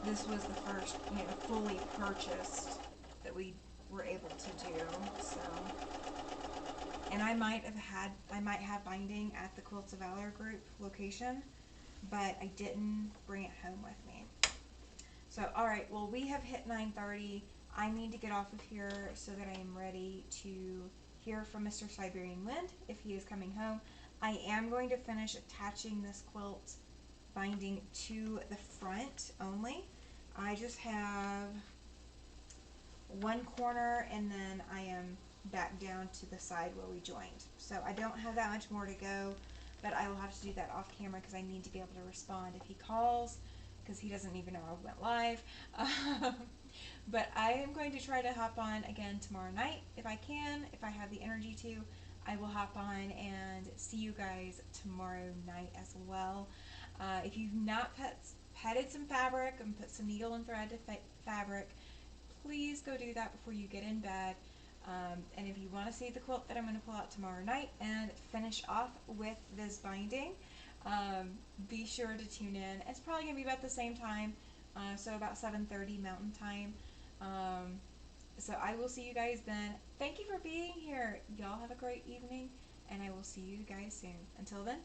This was the first, fully purchased that we were able to do. So, and I might have binding at the Quilts of Valor group location, but I didn't bring it home with me. So, all right, well, we have hit 9:30. I need to get off of here so that I am ready to hear from Mr. Siberian Wind if he is coming home. I am going to finish attaching this quilt binding to the front only. I just have one corner, and then I am back down to the side where we joined. So I don't have that much more to go, but I will have to do that off camera because I need to be able to respond if he calls, because he doesn't even know I went live. But I am going to try to hop on again tomorrow night if I can, if I have the energy to. I will hop on and see you guys tomorrow night as well. If you've not petted some fabric and put some needle and thread to fabric, please go do that before you get in bed. And if you want to see the quilt that I'm going to pull out tomorrow night and finish off with this binding, be sure to tune in. It's probably going to be about the same time, so about 7:30 Mountain Time. So I will see you guys then. Thank you for being here. Y'all have a great evening, and I will see you guys soon. Until then.